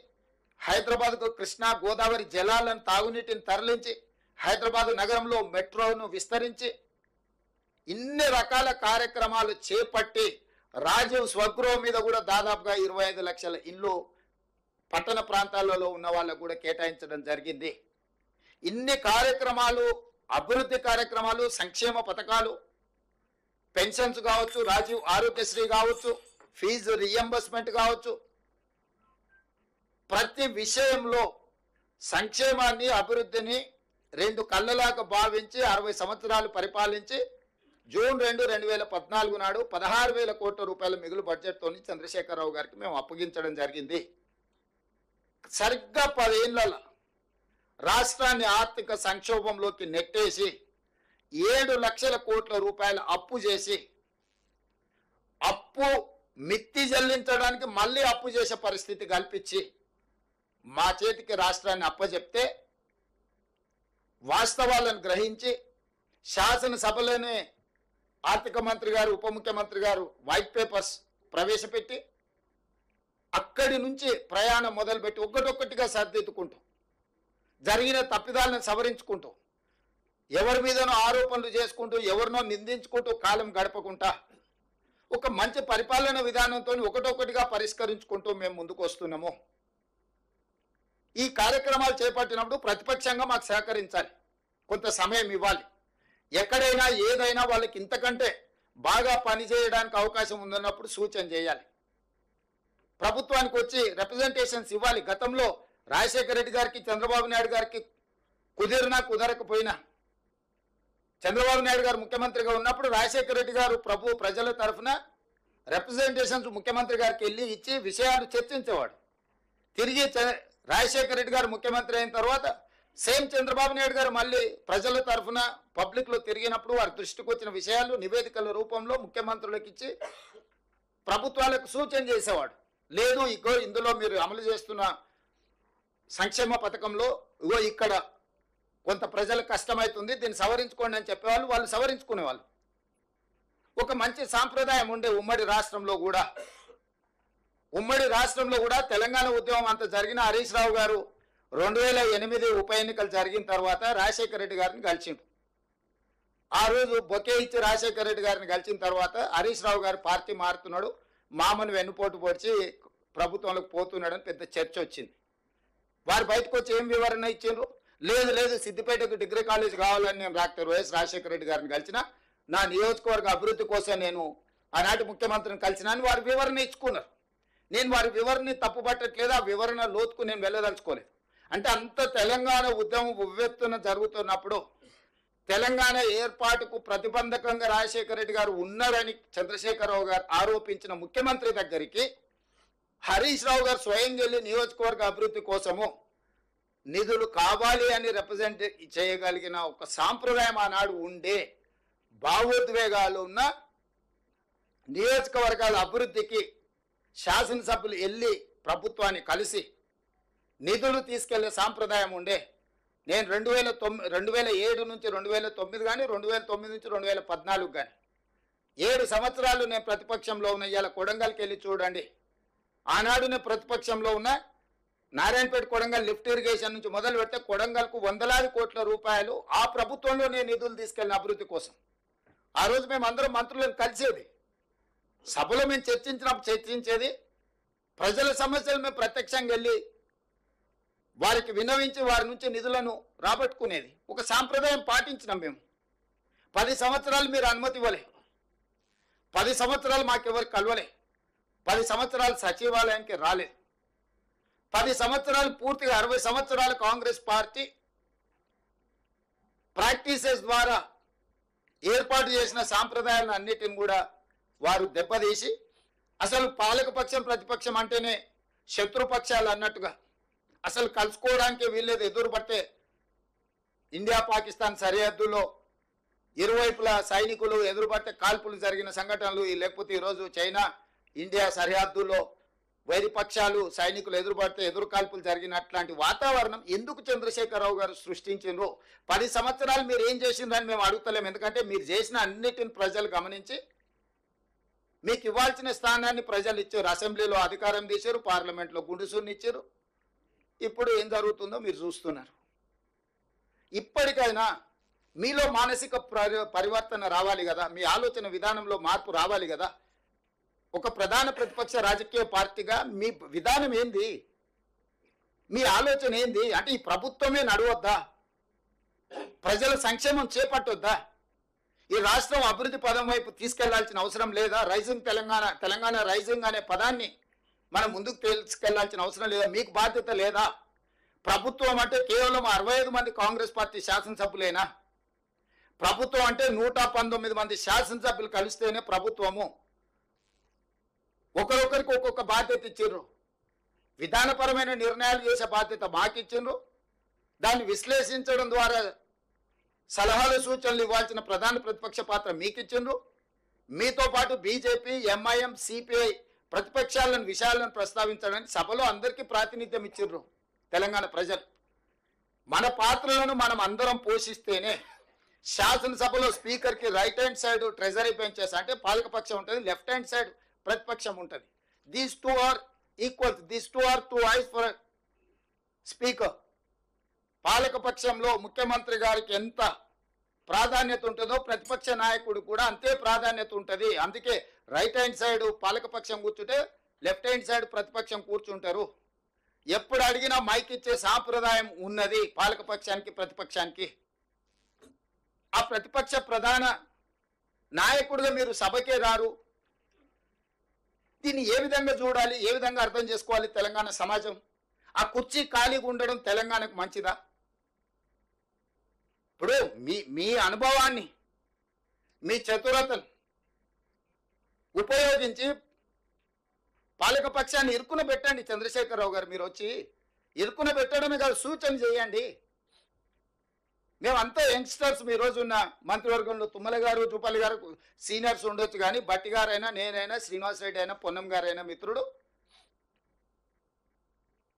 హైదరాబాద్కు కృష్ణా గోదావరి జలాలను తాగునీటిని తరలించి హైదరాబాద్ నగరంలో మెట్రోను విస్తరించి ఇన్ని రకాల కార్యక్రమాలు చేపట్టి రాజీవ్ స్వగృహం మీద కూడా దాదాపుగా 25 లక్షల ఇల్లు పట్టణ ప్రాంతాలలో ఉన్న వాళ్ళకు కూడా కేటాయించడం జరిగింది. ఇన్ని కార్యక్రమాలు, అభివృద్ధి కార్యక్రమాలు, సంక్షేమ పథకాలు, పెన్షన్స్ కావచ్చు, రాజీవ్ ఆరోగ్యశ్రీ కావచ్చు, ఫీజు రియంబర్స్మెంట్ కావచ్చు, ప్రతి విషయంలో సంక్షేమాన్ని, అభివృద్ధిని 2 కళ్ళలాగా భావించి 60 సంవత్సరాలు పరిపాలించి జూన్ 2, 2014 నాడు 16,000 కోట్ల రూపాయల మిగులు బడ్జెట్తో చంద్రశేఖరరావు గారికి మేము అప్పగించడం జరిగింది. సరిగ్గా 10 ఏళ్లలో రాష్ట్రాన్ని ఆర్థిక సంక్షోభంలోకి నెట్టేసి 7 లక్షల కోట్ల రూపాయల అప్పు చేసి అప్పు మిత్తి చెల్లించడానికి మళ్ళీ అప్పు చేసే పరిస్థితి కల్పించి మా చేతికి రాష్ట్రాన్ని అప్పచెప్తే వాస్తవాలను గ్రహించి శాసనసభలోనే ఆర్థిక మంత్రి గారు, ఉప ముఖ్యమంత్రి గారు వైట్ పేపర్స్ ప్రవేశపెట్టి అక్కడి నుంచి ప్రయాణం మొదలుపెట్టి ఒక్కటొక్కటిగా సర్దిద్దుకుంటూ జరిగిన తప్పిదాలను సవరించుకుంటూ ఎవరి మీదనో ఆరోపణలు చేసుకుంటూ ఎవరినో నిందించుకుంటూ కాలం గడపకుండా ఒక మంచి పరిపాలన విధానంతో ఒకటొక్కటిగా పరిష్కరించుకుంటూ మేము ముందుకు వస్తున్నాము. ఈ కార్యక్రమాలు చేపట్టినప్పుడు ప్రతిపక్షంగా మాకు సహకరించాలి, కొంత సమయం ఇవ్వాలి. ఎక్కడైనా ఏదైనా వాళ్ళకి ఇంతకంటే బాగా పనిచేయడానికి అవకాశం ఉందన్నప్పుడు సూచన చేయాలి. ప్రభుత్వానికి వచ్చి రిప్రజెంటేషన్స్ ఇవ్వాలి. గతంలో రాజశేఖర రెడ్డి గారికి, చంద్రబాబు నాయుడు గారికి కుదిరినా కుదరకపోయినా, చంద్రబాబు నాయుడు గారు ముఖ్యమంత్రిగా ఉన్నప్పుడు రాజశేఖర రెడ్డి గారు ప్రజల తరఫున రిప్రజెంటేషన్స్ ముఖ్యమంత్రి గారికి వెళ్ళి ఇచ్చి విషయాలు చర్చించేవాడు. తిరిగి రాజశేఖర రెడ్డి గారు ముఖ్యమంత్రి అయిన తర్వాత సేమ్ చంద్రబాబు నాయుడు గారు మళ్ళీ ప్రజల తరఫున పబ్లిక్లో తిరిగినప్పుడు వారి దృష్టికి వచ్చిన విషయాలు నివేదికల రూపంలో ముఖ్యమంత్రులకు ఇచ్చి ప్రభుత్వాలకు సూచన చేసేవాడు. లేదు, ఇగో ఇందులో మీరు అమలు చేస్తున్న సంక్షేమ పథకంలో ఇగో ఇక్కడ కొంత ప్రజలకు కష్టమవుతుంది, దీన్ని సవరించుకోండి అని చెప్పేవాళ్ళు. వాళ్ళు సవరించుకునేవాళ్ళు. ఒక మంచి సాంప్రదాయం ఉండే ఉమ్మడి రాష్ట్రంలో కూడా తెలంగాణ ఉద్యమం అంత జరిగిన హరీష్ రావు గారు 2008 ఉప ఎన్నికలు జరిగిన తర్వాత రాజశేఖర రెడ్డి గారిని కలిసిండు. ఆ రోజు బొకే ఇచ్చి రాజశేఖర రెడ్డి గారిని కలిసిన తర్వాత హరీష్ రావు గారు పార్టీ మారుతున్నాడు, మామను వెన్నుపోటు పొడిచి ప్రభుత్వంలోకి పోతున్నాడని పెద్ద చర్చ వచ్చింది. వారు బయటకు వచ్చి ఏం వివరణ ఇచ్చిండ్రు? లేదు సిద్దిపేటకు డిగ్రీ కాలేజ్ కావాలని నేను డాక్టర్ వైఎస్ రాజశేఖర రెడ్డి గారిని కలిసిన, నా నియోజకవర్గ అభివృద్ధి కోసం నేను ఆనాటి ముఖ్యమంత్రిని కలిసిన అని వారు వివరణ ఇచ్చుకున్నారు. నేను వారి వివరణని తప్పుపట్టట్లేదు, ఆ వివరణ లోతుకు నేను వెళ్ళదలుచుకోలేదు. అంటే అంత తెలంగాణ ఉద్యమం ఉవ్వెత్తున జరుగుతున్నప్పుడు తెలంగాణ ఏర్పాటుకు ప్రతిబంధకంగా రాజశేఖర రెడ్డి గారు ఉన్నారని చంద్రశేఖరరావు గారు ఆరోపించిన ముఖ్యమంత్రి దగ్గరికి హరీష్ రావు గారు స్వయం వెళ్ళి నియోజకవర్గ అభివృద్ధి కోసము నిధులు కావాలి అని రిప్రజెంట్ చేయగలిగిన ఒక సాంప్రదాయం ఆనాడు ఉండే, భావోద్వేగాలు ఉన్న నియోజకవర్గాల అభివృద్ధికి శాసనసభ్యులు వెళ్ళి ప్రభుత్వాన్ని కలిసి నిధులు తీసుకెళ్లే సాంప్రదాయం ఉండే. నేను 2007 నుంచి 2009 కానీ 2009 నుంచి 2014 కానీ 7 సంవత్సరాలు నేను ప్రతిపక్షంలో ఉన్న. ఇవాళ కొడంగల్కి వెళ్ళి చూడండి, ఆనాడు నేను ప్రతిపక్షంలో ఉన్న. నారాయణపేట కొడంగల్ లిఫ్ట్ ఇరిగేషన్ నుంచి మొదలు పెడితే కొడంగల్కు వందలాది కోట్ల రూపాయలు ఆ ప్రభుత్వంలో నేను నిధులు తీసుకెళ్ళిన అభివృద్ధి కోసం. ఆ రోజు మేము అందరం మంత్రులను కలిసేది, సభలో మేము చర్చించేది, ప్రజల సమస్యలు మేము ప్రత్యక్షంగా వెళ్ళి వారికి విన్నవించి వారి నుంచి నిధులను రాబట్టుకునేది. ఒక సాంప్రదాయం పాటించినాం మేము. 10 సంవత్సరాలు మీరు అనుమతి ఇవ్వలే, 10 సంవత్సరాలు మాకెవరు కలవలే, 10 సంవత్సరాలు సచివాలయానికి రాలేదు, 10 సంవత్సరాలు పూర్తిగా 60 సంవత్సరాలు కాంగ్రెస్ పార్టీ ప్రాక్టీసెస్ ద్వారా ఏర్పాటు చేసిన సాంప్రదాయాలను అన్నిటిని కూడా వారు దెబ్బతీసి అసలు పాలకపక్షం ప్రతిపక్షం అంటేనే శత్రుపక్షాలు అన్నట్టుగా అసలు కలుసుకోవడానికి వీళ్ళేది. ఎదురుపడితే ఇండియా పాకిస్తాన్ సరిహద్దులో ఇరువైపులా సైనికులు ఎదురుపడితే కాల్పులు జరిగిన సంఘటనలు, లేకపోతే ఈరోజు చైనా ఇండియా సరిహద్దులో వైరిపక్షాలు సైనికులు ఎదురుపడితే ఎదురు కాల్పులు జరిగిన అట్లాంటి వాతావరణం ఎందుకు చంద్రశేఖరరావు గారు సృష్టించిండ్రు? 10 సంవత్సరాలు మీరు ఏం చేసిండ్రని మేము అడుగుతలేము. ఎందుకంటే మీరు చేసిన అన్నిటిని ప్రజలు గమనించి మీకు ఇవ్వాల్సిన స్థానాన్ని ప్రజలు ఇచ్చారు. అసెంబ్లీలో అధికారం తీశారు, పార్లమెంట్లో గుండుసూర్ని ఇచ్చారు. ఇప్పుడు ఏం జరుగుతుందో మీరు చూస్తున్నారు. ఇప్పటికైనా మీలో మానసిక పరివర్తన రావాలి కదా, మీ ఆలోచన విధానంలో మార్పు రావాలి కదా. ఒక ప్రధాన ప్రతిపక్ష రాజకీయ పార్టీగా మీ విధానం ఏంది, మీ ఆలోచన ఏంది? అంటే ఈ ప్రభుత్వమే నడవద్దా? ప్రజల సంక్షేమం చేపట్టొద్దా? ఈ రాష్ట్రం అభివృద్ధి పదం వైపు తీసుకెళ్లాల్సిన అవసరం లేదా? రైజింగ్ తెలంగాణ రైజింగ్ అనే పదాన్ని మనం ముందుకు తీసుకెళ్లాల్సిన అవసరం లేదా? మీకు బాధ్యత లేదా? ప్రభుత్వం అంటే కేవలం 65 మంది కాంగ్రెస్ పార్టీ శాసనసభ్యులేనా? ప్రభుత్వం అంటే 119 మంది శాసనసభ్యులు కలిస్తేనే ప్రభుత్వము. ఒకరొకరికి ఒక్కొక్క బాధ్యత ఇచ్చిండ్రు. విధానపరమైన నిర్ణయాలు చేసే బాధ్యత మాకు ఇచ్చిండ్రు. దాన్ని విశ్లేషించడం ద్వారా సలహాలు సూచనలు ఇవ్వాల్సిన ప్రధాన ప్రతిపక్ష పాత్ర మీకు ఇచ్చిండ్రు. మీతో పాటు బీజేపీ, ఎంఐఎం, సిపిఐ ప్రతిపక్షాలను విషయాలను ప్రస్తావించడానికి సభలో అందరికీ ప్రాతినిధ్యం ఇచ్చిండ్రు తెలంగాణ ప్రజలు. మన పాత్రలను మనం అందరం పోషిస్తేనే శాసనసభలో స్పీకర్కి right hand side treasury benches అంటే పాలకపక్షం ఉంటుంది, లెఫ్ట్ హ్యాండ్ సైడ్ ప్రతిపక్షం ఉంటుంది. These two are equal, these two are two eyes for speaker. పాలకపక్షంలో ముఖ్యమంత్రి గారికి ఎంత ప్రాధాన్యత ఉంటుందో ప్రతిపక్ష నాయకుడు కూడా అంతే ప్రాధాన్యత ఉంటుంది. అందుకే రైట్ హ్యాండ్ సైడ్ పాలకపక్షం కూర్చుంటే లెఫ్ట్ హ్యాండ్ సైడ్ ప్రతిపక్షం కూర్చుంటారు. ఎప్పుడు అడిగినా మైక్ ఇచ్చే సాంప్రదాయం ఉన్నది పాలకపక్షానికి ప్రతిపక్షానికి. ఆ ప్రతిపక్ష ప్రధాన నాయకుడిగా మీరు సభకే రారు. దీన్ని ఏ విధంగా చూడాలి, ఏ విధంగా అర్థం చేసుకోవాలి తెలంగాణ సమాజం? ఆ కుర్చీ ఖాళీగా ఉండడం తెలంగాణకు మంచిదా? ఇప్పుడు మీ అనుభవాన్ని, మీ చతురతను ఉపయోగించి పాలకపక్షాన్ని ఇరుకున పెట్టండి. చంద్రశేఖరరావు గారు మీరు వచ్చి ఇరుకున పెట్టడమే కాదు, సూచన చేయండి. మేమంతా యంగ్స్టర్స్, మీ రోజు ఉన్న మంత్రివర్గంలో తుమ్మల గారు, జూపల్లి గారు సీనియర్స్ ఉండొచ్చు, కానీ బట్టి గారైనా, నేనైనా, శ్రీనివాస్ రెడ్డి అయినా, పొన్నం గారైనా మిత్రుడు,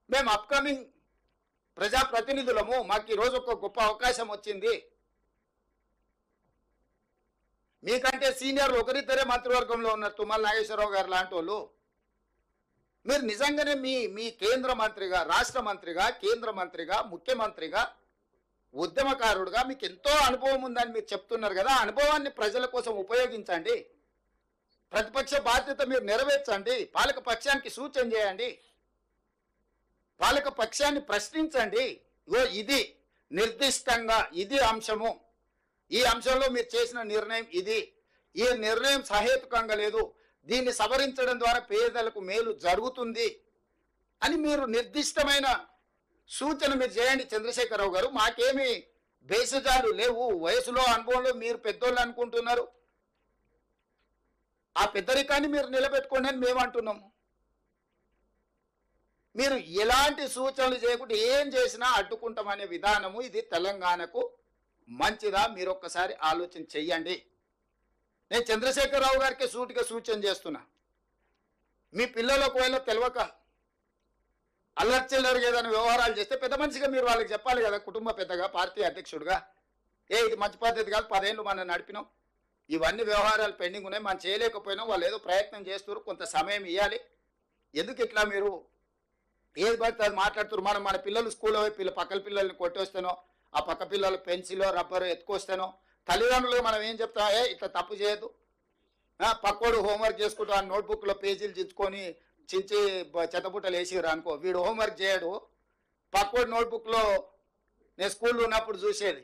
మేము అప్కమింగ్ ప్రజాప్రతినిధులము. మాకు ఈరోజు ఒక గొప్ప అవకాశం వచ్చింది. మీకంటే సీనియర్లు ఒకరిద్దరే మంత్రివర్గంలో ఉన్నారు, తుమ్మల నాగేశ్వరరావు గారు లాంటి వాళ్ళు. మీరు నిజంగానే మీ కేంద్ర మంత్రిగా, రాష్ట్ర మంత్రిగా, కేంద్ర మంత్రిగా, ముఖ్యమంత్రిగా, ఉద్యమకారుడుగా మీకు ఎంతో అనుభవం ఉందని మీరు చెప్తున్నారు కదా. అనుభవాన్ని ప్రజల కోసం ఉపయోగించండి. ప్రతిపక్ష బాధ్యత మీరు నెరవేర్చండి. పాలక పక్షానికి సూచన చేయండి. పాలక పక్షాన్ని ప్రశ్నించండి. ఇది నిర్దిష్టంగా ఇది అంశము, ఈ అంశంలో మీరు చేసిన నిర్ణయం ఇది, ఈ నిర్ణయం సహేతుకంగా లేదు, దీన్ని సవరించడం ద్వారా పేదలకు మేలు జరుగుతుంది అని మీరు నిర్దిష్టమైన సూచన మీరు చేయండి చంద్రశేఖరరావు గారు. మాకేమి బేసజాలు లేవు. వయసులో అనుభవంలో మీరు పెద్దోళ్ళు అనుకుంటున్నారు. ఆ పెద్దరికాన్ని మీరు నిలబెట్టుకోండి అని మేము అంటున్నాము. మీరు ఎలాంటి సూచనలు చేయకుండా ఏం చేసినా అడ్డుకుంటామనే విధానము ఇది తెలంగాణకు మంచిదా? మీరు ఒక్కసారి ఆలోచన చెయ్యండి. నేను చంద్రశేఖరరావు గారికి సూటిగా సూచన చేస్తున్నా. మీ పిల్లలు ఒకవేళ తెలియక అల్లర్చిల్లరుగా ఏదైనా వ్యవహారాలు చేస్తే పెద్ద మనిషిగా మీరు వాళ్ళకి చెప్పాలి కదా, కుటుంబ పెద్దగా, పార్టీ అధ్యక్షుడిగా. ఇది మంచి పద్ధతి కాదు, 10 ఏళ్ళు మనం నడిపినాం, ఇవన్నీ వ్యవహారాలు పెండింగ్ ఉన్నాయి, మనం చేయలేకపోయినాం, వాళ్ళు ఏదో ప్రయత్నం చేస్తున్నారు, కొంత సమయం ఇవ్వాలి. ఎందుకు ఇట్లా మీరు ఏది పడితే అది మాట్లాడుతున్నారు? మన పిల్లలు స్కూల్లో పక్కల పిల్లల్ని కొట్టేస్తానో, ఆ పక్క పిల్లలు పెన్సిలో రబ్బరు ఎత్తుకొస్తానో, తల్లిదండ్రులు మనం ఏం చెప్తాం? ఇట్లా తప్పు చేయదు. పక్కోడు హోంవర్క్ చేసుకుంటూ ఆ నోట్బుక్లో పేజీలు చించుకొని చించి చెత్తబుట్టలు వేసిరు అనుకో, వీడు హోంవర్క్ చేయడు. పక్కోడు నోట్బుక్లో నేను స్కూల్లో ఉన్నప్పుడు చూసేది,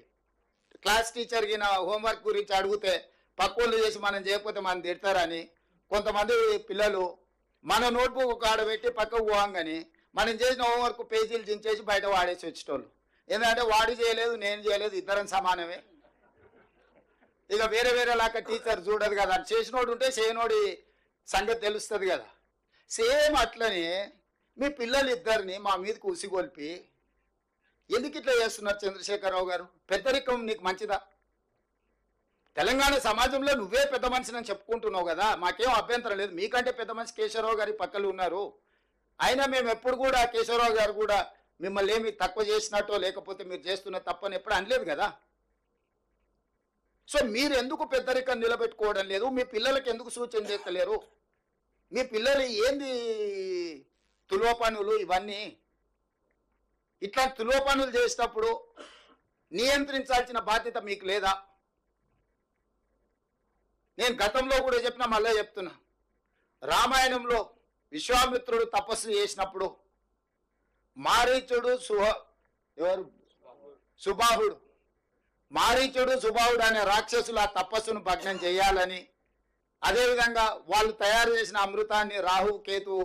క్లాస్ టీచర్కి నా హోంవర్క్ గురించి అడిగితే పక్కోళ్ళు చేసి మనం చేయకపోతే మనం తిడతారని కొంతమంది పిల్లలు మన నోట్బుక్ ఆడబెట్టి పక్కకు పోవంగాని మనం చేసిన హోంవర్క్ పేజీలు చించేసి బయట వాడేసి వచ్చేటోళ్ళు. ఎందుకంటే వాడు చేయలేదు, నేను చేయలేదు, ఇద్దరం సమానమే. ఇక వేరే వేరే లాగా టీచర్ చూడదు కదా, చేసినోడు ఉంటే చేయనోడి సంగతి తెలుస్తుంది కదా. సేమ్ అట్లనే మీ పిల్లలు ఇద్దరిని మా మీదకి ఉసిగొల్పి ఎందుకు ఇట్లా చేస్తున్నారు చంద్రశేఖరరావు గారు? పెద్దరికం నీకు మంచిదా? తెలంగాణ సమాజంలో నువ్వే పెద్ద మనిషిని చెప్పుకుంటున్నావు కదా, మాకేం అభ్యంతరం లేదు. మీకంటే పెద్ద మనిషి కేశవరావు గారి పక్కలు ఉన్నారు. అయినా మేము ఎప్పుడు కూడా కేశవరావు గారు కూడా మిమ్మల్ని ఏమి తక్కువ చేసినట్టో లేకపోతే మీరు చేస్తున్న తప్పని ఎప్పుడు అనలేదు కదా. సో మీరు ఎందుకు పెద్దరికం నిలబెట్టుకోవడం లేదు? మీ పిల్లలకి ఎందుకు సూచన చేస్తలేరు? మీ పిల్లలు ఏంది తులువ పనులు ఇవన్నీ? ఇట్లా తులువ పనులు చేసేటప్పుడు నియంత్రించాల్సిన బాధ్యత మీకు లేదా? నేను గతంలో కూడా చెప్పినా, మళ్ళీ చెప్తున్నా. రామాయణంలో విశ్వామిత్రుడు తపస్సు చేసినప్పుడు మారీచుడు సుబాహుడు మారీచుడు సుబాహుడు అనే రాక్షసులు ఆ తపస్సును భగ్నం చేయాలని, అదేవిధంగా వాళ్ళు తయారు చేసిన అమృతాన్ని రాహు కేతు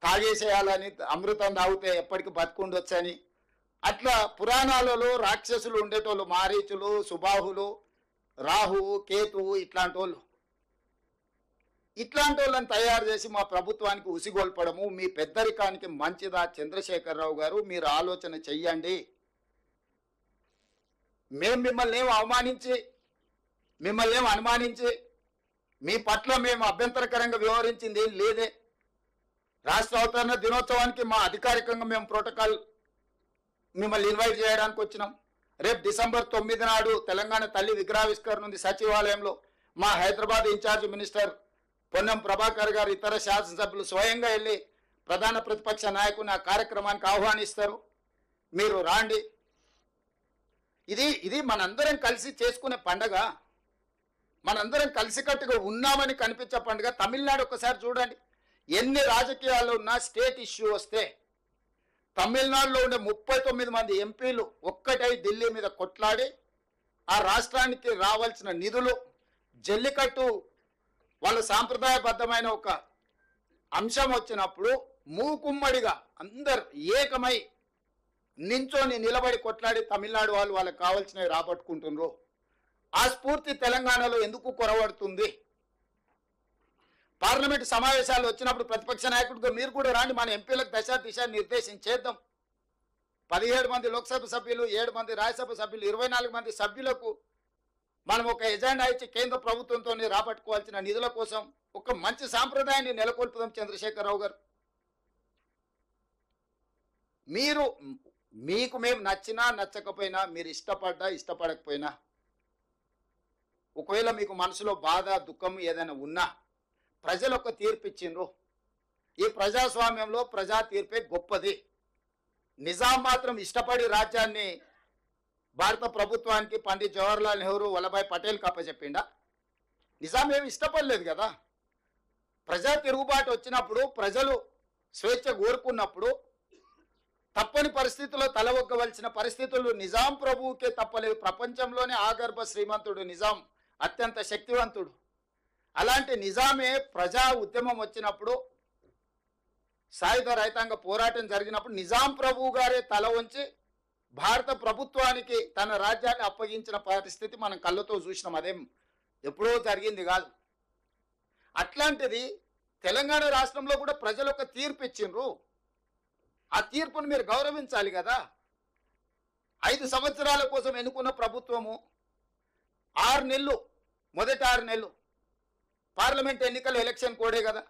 తాగేసేయాలని, అమృతం తాగితే ఎప్పటికీ బతుకుండొచ్చని, అట్లా పురాణాలలో రాక్షసులు ఉండేటోళ్ళు మారీచులు, సుబాహులు, రాహువు, కేతువు ఇట్లాంటి వాళ్ళని తయారు చేసి మా ప్రభుత్వానికి ఉసిగొల్పడము మీ పెద్దరికానికి మంచిదా? చంద్రశేఖరరావు గారు మీరు ఆలోచన చెయ్యండి. మేము మిమ్మల్ని ఏం అనుమానించి మీ పట్ల మేము అభ్యంతరకరంగా వ్యవహరించింది ఏం లేదే. రాష్ట్ర అవతరణ దినోత్సవానికి మా అధికారికంగా మేము ప్రోటోకాల్ మిమ్మల్ని ఇన్వైట్ చేయడానికి వచ్చినాం. రేపు డిసెంబర్ 9 నాడు తెలంగాణ తల్లి విగ్రహావిష్కరణ ఉంది సచివాలయంలో. మా హైదరాబాద్ ఇన్ఛార్జ్ మినిస్టర్ పొన్నం ప్రభాకర్ గారు, ఇతర శాసనసభ్యులు స్వయంగా వెళ్ళి ప్రధాన ప్రతిపక్ష నాయకుని ఆ కార్యక్రమానికి ఆహ్వానిస్తారు. మీరు రాండి. ఇది మనందరం కలిసి చేసుకునే పండగ, మనందరం కలిసికట్టుగా ఉన్నామని కనిపించే పండుగ. తమిళనాడు ఒక్కసారి చూడండి, ఎన్ని రాజకీయాలు ఉన్నా స్టేట్ ఇష్యూ వస్తే తమిళనాడులో ఉండే 39 మంది ఎంపీలు ఒక్కటై ఢిల్లీ మీద కొట్లాడి ఆ రాష్ట్రానికి రావాల్సిన నిధులు, జల్లికట్టు వాళ్ళ సాంప్రదాయబద్ధమైన ఒక అంశం వచ్చినప్పుడు మూకుమ్మడిగా అందరు ఏకమై నించోని నిలబడి కొట్లాడి తమిళనాడు వాళ్ళు వాళ్ళకి కావాల్సినవి రాబట్టుకుంటున్నారు. ఆ స్ఫూర్తి తెలంగాణలో ఎందుకు కొరవడుతుంది? పార్లమెంటు సమావేశాలు వచ్చినప్పుడు ప్రతిపక్ష నాయకుడిగా మీరు కూడా రాండి, మన ఎంపీలకు దిశ నిర్దేశించేద్దాం. 17 మంది లోక్సభ సభ్యులు, 7 మంది రాజ్యసభ సభ్యులు, 24 మంది సభ్యులకు మనం ఒక ఎజెండా ఇచ్చి కేంద్ర ప్రభుత్వంతో రాబట్టుకోవాల్సిన నిధుల కోసం ఒక మంచి సాంప్రదాయాన్ని నెలకొల్పుదాం. చంద్రశేఖరరావు గారు, మీకు మేము నచ్చినా నచ్చకపోయినా, మీరు ఇష్టపడ్డా ఇష్టపడకపోయినా, ఒకవేళ మీకు మనసులో బాధ దుఃఖం ఏదైనా ఉన్నా ప్రజలు ఒక తీర్పు ఇచ్చిండ్రు. ఈ ప్రజాస్వామ్యంలో ప్రజా తీర్పే గొప్పది. నిజాం మాత్రం ఇష్టపడి రాజ్యాన్ని భారత ప్రభుత్వానికి పండిత్ జవహర్లాల్ నెహ్రూ, వల్లభాయ్ పటేల్కి అప్పచెప్పిండా? నిజాం ఏమి ఇష్టపడలేదు కదా. ప్రజా తిరుగుబాటు వచ్చినప్పుడు, ప్రజలు స్వేచ్ఛ కోరుకున్నప్పుడు తప్పని పరిస్థితుల్లో తలవొగ్గవలసిన పరిస్థితులు నిజాం ప్రభువుకే తప్పలేదు. ప్రపంచంలోనే ఆగర్భ శ్రీమంతుడు నిజాం, అత్యంత శక్తివంతుడు. అలాంటి నిజామే ప్రజా ఉద్యమం వచ్చినప్పుడు, సాయుధ రైతాంగ పోరాటం జరిగినప్పుడు నిజాం ప్రభువు గారే తల వంచి భారత ప్రభుత్వానికి తన రాజ్యాన్ని అప్పగించిన పరిస్థితి మనం కళ్ళతో చూసినాం. అదేం ఎప్పుడో జరిగింది కాదు. అట్లాంటిది తెలంగాణ రాష్ట్రంలో కూడా ప్రజలు ఒక తీర్పు ఇచ్చిండ్రు. ఆ తీర్పును మీరు గౌరవించాలి కదా. 5 సంవత్సరాల కోసం ఎన్నుకున్న ప్రభుత్వము 6 నెలలు, మొదటి 6 నెలలు పార్లమెంట్ ఎన్నికల ఎలక్షన్ కోడే కదా.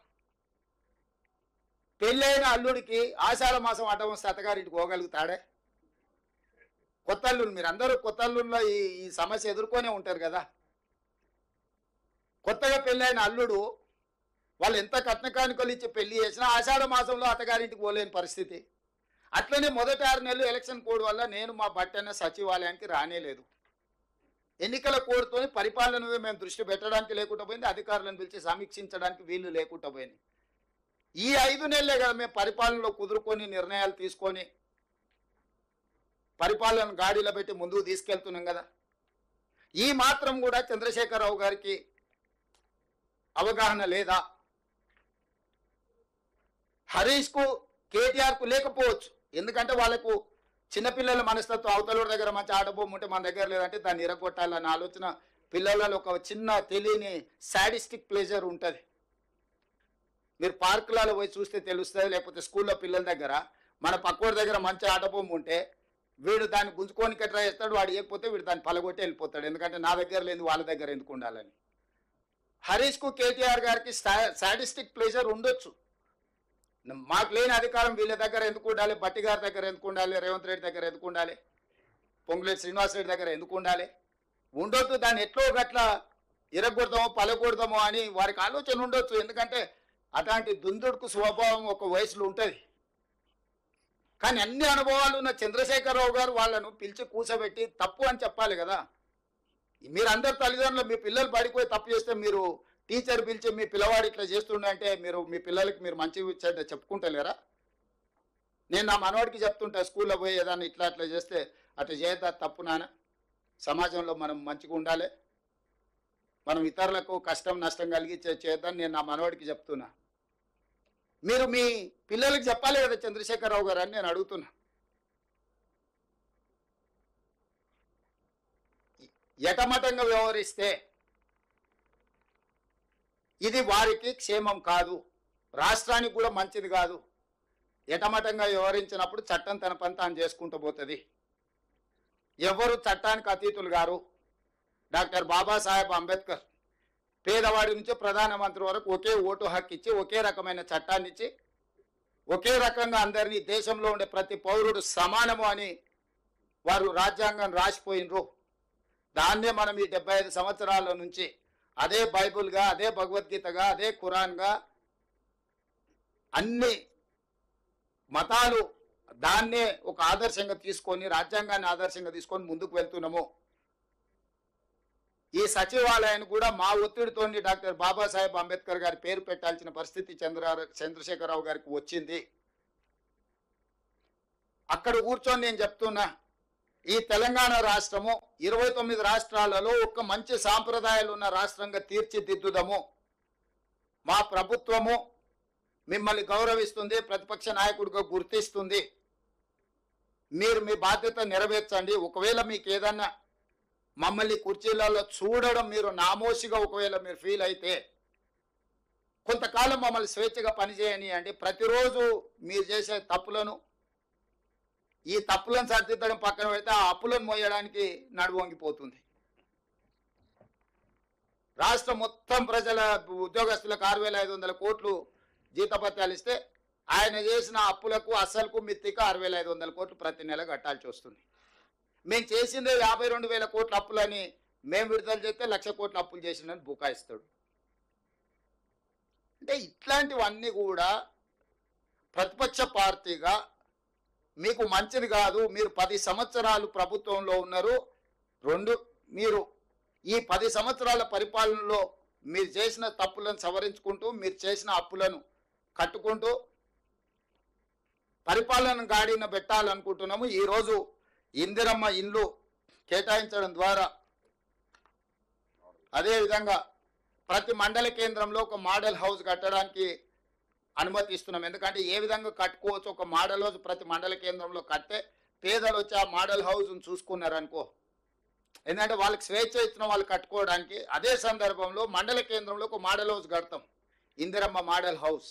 పెళ్ళైన అల్లుడికి ఆషాఢ మాసం అడ్డం వస్తే అత్తగారింటికి పోగలుగుతాడే? కొత్త అల్లుడు, మీరు అందరూ కొత్త అల్లుల్లో ఈ సమస్య ఎదుర్కొనే ఉంటారు కదా. కొత్తగా పెళ్ళైన అల్లుడు వాళ్ళు ఎంత కట్న కానుకలు ఇచ్చి పెళ్లి చేసినా ఆషాఢ మాసంలో అత్తగారింటికి పోలేని పరిస్థితి. అట్లనే మొదటి 6 నెలలు ఎలక్షన్ కోడ్ వల్ల నేను మా బట్టన్న సచివాలయానికి రానేలేదు. ఎన్నికల కోడ్తో పరిపాలన మీద మేము దృష్టి పెట్టడానికి లేకుండా పోయింది, అధికారులను పిలిచి సమీక్షించడానికి వీళ్ళు లేకుండా పోయింది. ఈ 5 నెలలే కదా మేము పరిపాలనలో కుదురుకొని నిర్ణయాలు తీసుకొని పరిపాలన గాడిలో పెట్టి ముందుకు తీసుకెళ్తున్నాం కదా. ఈ మాత్రం కూడా చంద్రశేఖరరావు గారికి అవగాహన లేదా? హరీష్కు, కేటీఆర్కు లేకపోవచ్చు. ఎందుకంటే వాళ్ళకు చిన్నపిల్లల మనస్తత్వం, అవతల దగ్గర మంచి ఆటబొమ్మ ఉంటే మన దగ్గర లేదంటే దాన్ని ఇరగొట్టాలన్న ఆలోచన పిల్లలలో ఒక చిన్న తెలియని సాడిస్టిక్ ప్లెజర్ ఉంటుంది. మీరు పార్కులలో పోయి చూస్తే తెలుస్తుంది, లేకపోతే స్కూల్లో పిల్లల దగ్గర మన పక్కోడి దగ్గర మంచి ఆటబొమ్మ ఉంటే వీడు దాన్ని గుంజుకోనికి ట్రై చేస్తాడు, వాడు ఇవ్వకపోతే వీడు దాన్ని పలగొట్టి వెళ్ళిపోతాడు. ఎందుకంటే నా దగ్గర లేదు వాళ్ళ దగ్గర ఎందుకు ఉండాలని. హరీష్కు, కేటీఆర్ గారికి సాడిస్టిక్ ప్లెజర్ ఉండొచ్చు. మాకు లేని అధికారం వీళ్ళ దగ్గర ఎందుకు ఉండాలి, బట్టి గారి దగ్గర ఎందుకు ఉండాలి, రేవంత్ రెడ్డి దగ్గర ఎందుకు ఉండాలి, పొంగులేటి శ్రీనివాస్ రెడ్డి దగ్గర ఎందుకు ఉండాలి? ఉండొద్దు. దాన్ని ఎట్లో గట్లా ఇరగొడదామో పలగొడదామో అని వారికి ఆలోచన ఉండొచ్చు. ఎందుకంటే అట్లాంటి దుందుడుకు స్వభావం ఒక వయసులో ఉంటుంది. కానీ అన్ని అనుభవాలు ఉన్న చంద్రశేఖరరావు గారు వాళ్ళను పిలిచి కూర్చోబెట్టి తప్పు అని చెప్పాలి కదా. మీరు అందరు తల్లిదండ్రులు మీ పిల్లలు పడిపోయి తప్పు చేస్తే మీరు టీచర్ పిలిచి మీ పిల్లవాడు ఇట్లా చేస్తుండే మీరు మీ పిల్లలకి మీరు మంచి చెప్పుకుంటలేరా? నేను నా మనవాడికి చెప్తుంటా, స్కూల్లో పోయి ఏదన్నా ఇట్లా అట్లా చేస్తే అట్లా చేయద్దా, తప్పు నాన్న. సమాజంలో మనం మంచిగా ఉండాలి, మనం ఇతరులకు కష్టం నష్టం కలిగించే చేద్దాం నేను నా మనవాడికి చెప్తున్నా. మీరు మీ పిల్లలకి చెప్పాలి కదా చంద్రశేఖరరావు గారు అని నేను అడుగుతున్నా. ఎటమటంగా వ్యవహరిస్తే ఇది వారికి క్షేమం కాదు, రాష్ట్రానికి కూడా మంచిది కాదు. ఎటమటంగా వ్యవహరించినప్పుడు చట్టం తన పని తాను చేసుకుంటూ పోతుంది. ఎవరు చట్టానికి అతీతులు గారు. డాక్టర్ బాబాసాహెబ్ అంబేద్కర్ పేదవాడి నుంచి ప్రధానమంత్రి వరకు ఒకే ఓటు హక్కు ఇచ్చి, ఒకే రకమైన చట్టాన్ని ఇచ్చి, ఒకే రకంగా అందరినీ దేశంలో ఉండే ప్రతి పౌరుడు సమానము అని వారు రాజ్యాంగం రాసిపోయినరు. దాన్నే మనం ఈ 75 సంవత్సరాల నుంచి అదే బైబుల్గా, అదే భగవద్గీతగా, అదే ఖురాన్గా అన్ని మతాలు దాన్నే ఒక ఆదర్శంగా తీసుకొని, రాజ్యాంగాన్ని ఆదర్శంగా తీసుకొని ముందుకు వెళ్తున్నాము. ఈ సచివాలయాన్ని కూడా మా ఒత్తిడితో డాక్టర్ బాబాసాహెబ్ అంబేద్కర్ గారి పేరు పెట్టాల్సిన పరిస్థితి చంద్రశేఖరరావు గారికి వచ్చింది. అక్కడ కూర్చొని నేను చెప్తున్నా, ఈ తెలంగాణ రాష్ట్రము 29 రాష్ట్రాలలో ఒక మంచి సాంప్రదాయాలు ఉన్న రాష్ట్రంగా తీర్చిదిద్దుదాము. మా ప్రభుత్వము మిమ్మల్ని గౌరవిస్తుంది, ప్రతిపక్ష నాయకుడిగా గుర్తిస్తుంది. మీరు మీ బాధ్యత నెరవేర్చండి. ఒకవేళ మీకు ఏదన్నా మమ్మల్ని కుర్చీలలో చూడడం మీరు నామోషిగా ఒకవేళ మీరు ఫీల్ అయితే కొంతకాలం మమ్మల్ని స్వేచ్ఛగా పనిచేయనియండి. ప్రతిరోజు మీరు చేసే తప్పులను, ఈ తప్పులను సరిదిద్దడం పక్కన పెడితే ఆ అప్పులను మోయడానికి నడువొంగిపోతుంది. రాష్ట్రం మొత్తం ప్రజల ఉద్యోగస్తులకు 6,500 కోట్లు జీతభత్యాలు ఇస్తే ఆయన చేసిన అప్పులకు అసలుకు మిత్తికి 6,500 కోట్లు ప్రతి నెల కట్టాల్సి వస్తుంది. మేము చేసిందే 52,000 కోట్ల అప్పులని మేము విడుదల చేస్తే 1,00,000 కోట్ల అప్పులు చేసిందని బుకాయిస్తాడు. అంటే ఇట్లాంటివన్నీ కూడా ప్రతిపక్ష పార్టీగా మీకు మంచిది కాదు. మీరు 10 సంవత్సరాలు ప్రభుత్వంలో ఉన్నారు. మీరు ఈ 10 సంవత్సరాల పరిపాలనలో మీరు చేసిన తప్పులను సవరించుకుంటూ, మీరు చేసిన అప్పులను కట్టుకుంటూ పరిపాలన గాడిన పెట్టాలనుకుంటున్నాము. ఈరోజు ఇందిరమ్మ ఇండ్లు కేటాయించడం ద్వారా, అదేవిధంగా ప్రతి మండల కేంద్రంలో ఒక మోడల్ హౌస్ కట్టడానికి అనుమతి ఇస్తున్నాం. ఎందుకంటే ఏ విధంగా కట్టుకోవచ్చు, ఒక మోడల్ హౌస్ ప్రతి మండల కేంద్రంలో కట్టే పేదలు వచ్చి ఆ మోడల్ హౌస్ను చూసుకున్నారనుకో, ఎందుకంటే వాళ్ళకి స్వేచ్ఛ ఇచ్చిన వాళ్ళు కట్టుకోవడానికి. అదే సందర్భంలో మండల కేంద్రంలో ఒక మోడల్ హౌస్ కడతాం, ఇందిరమ్మ మోడల్ హౌస్.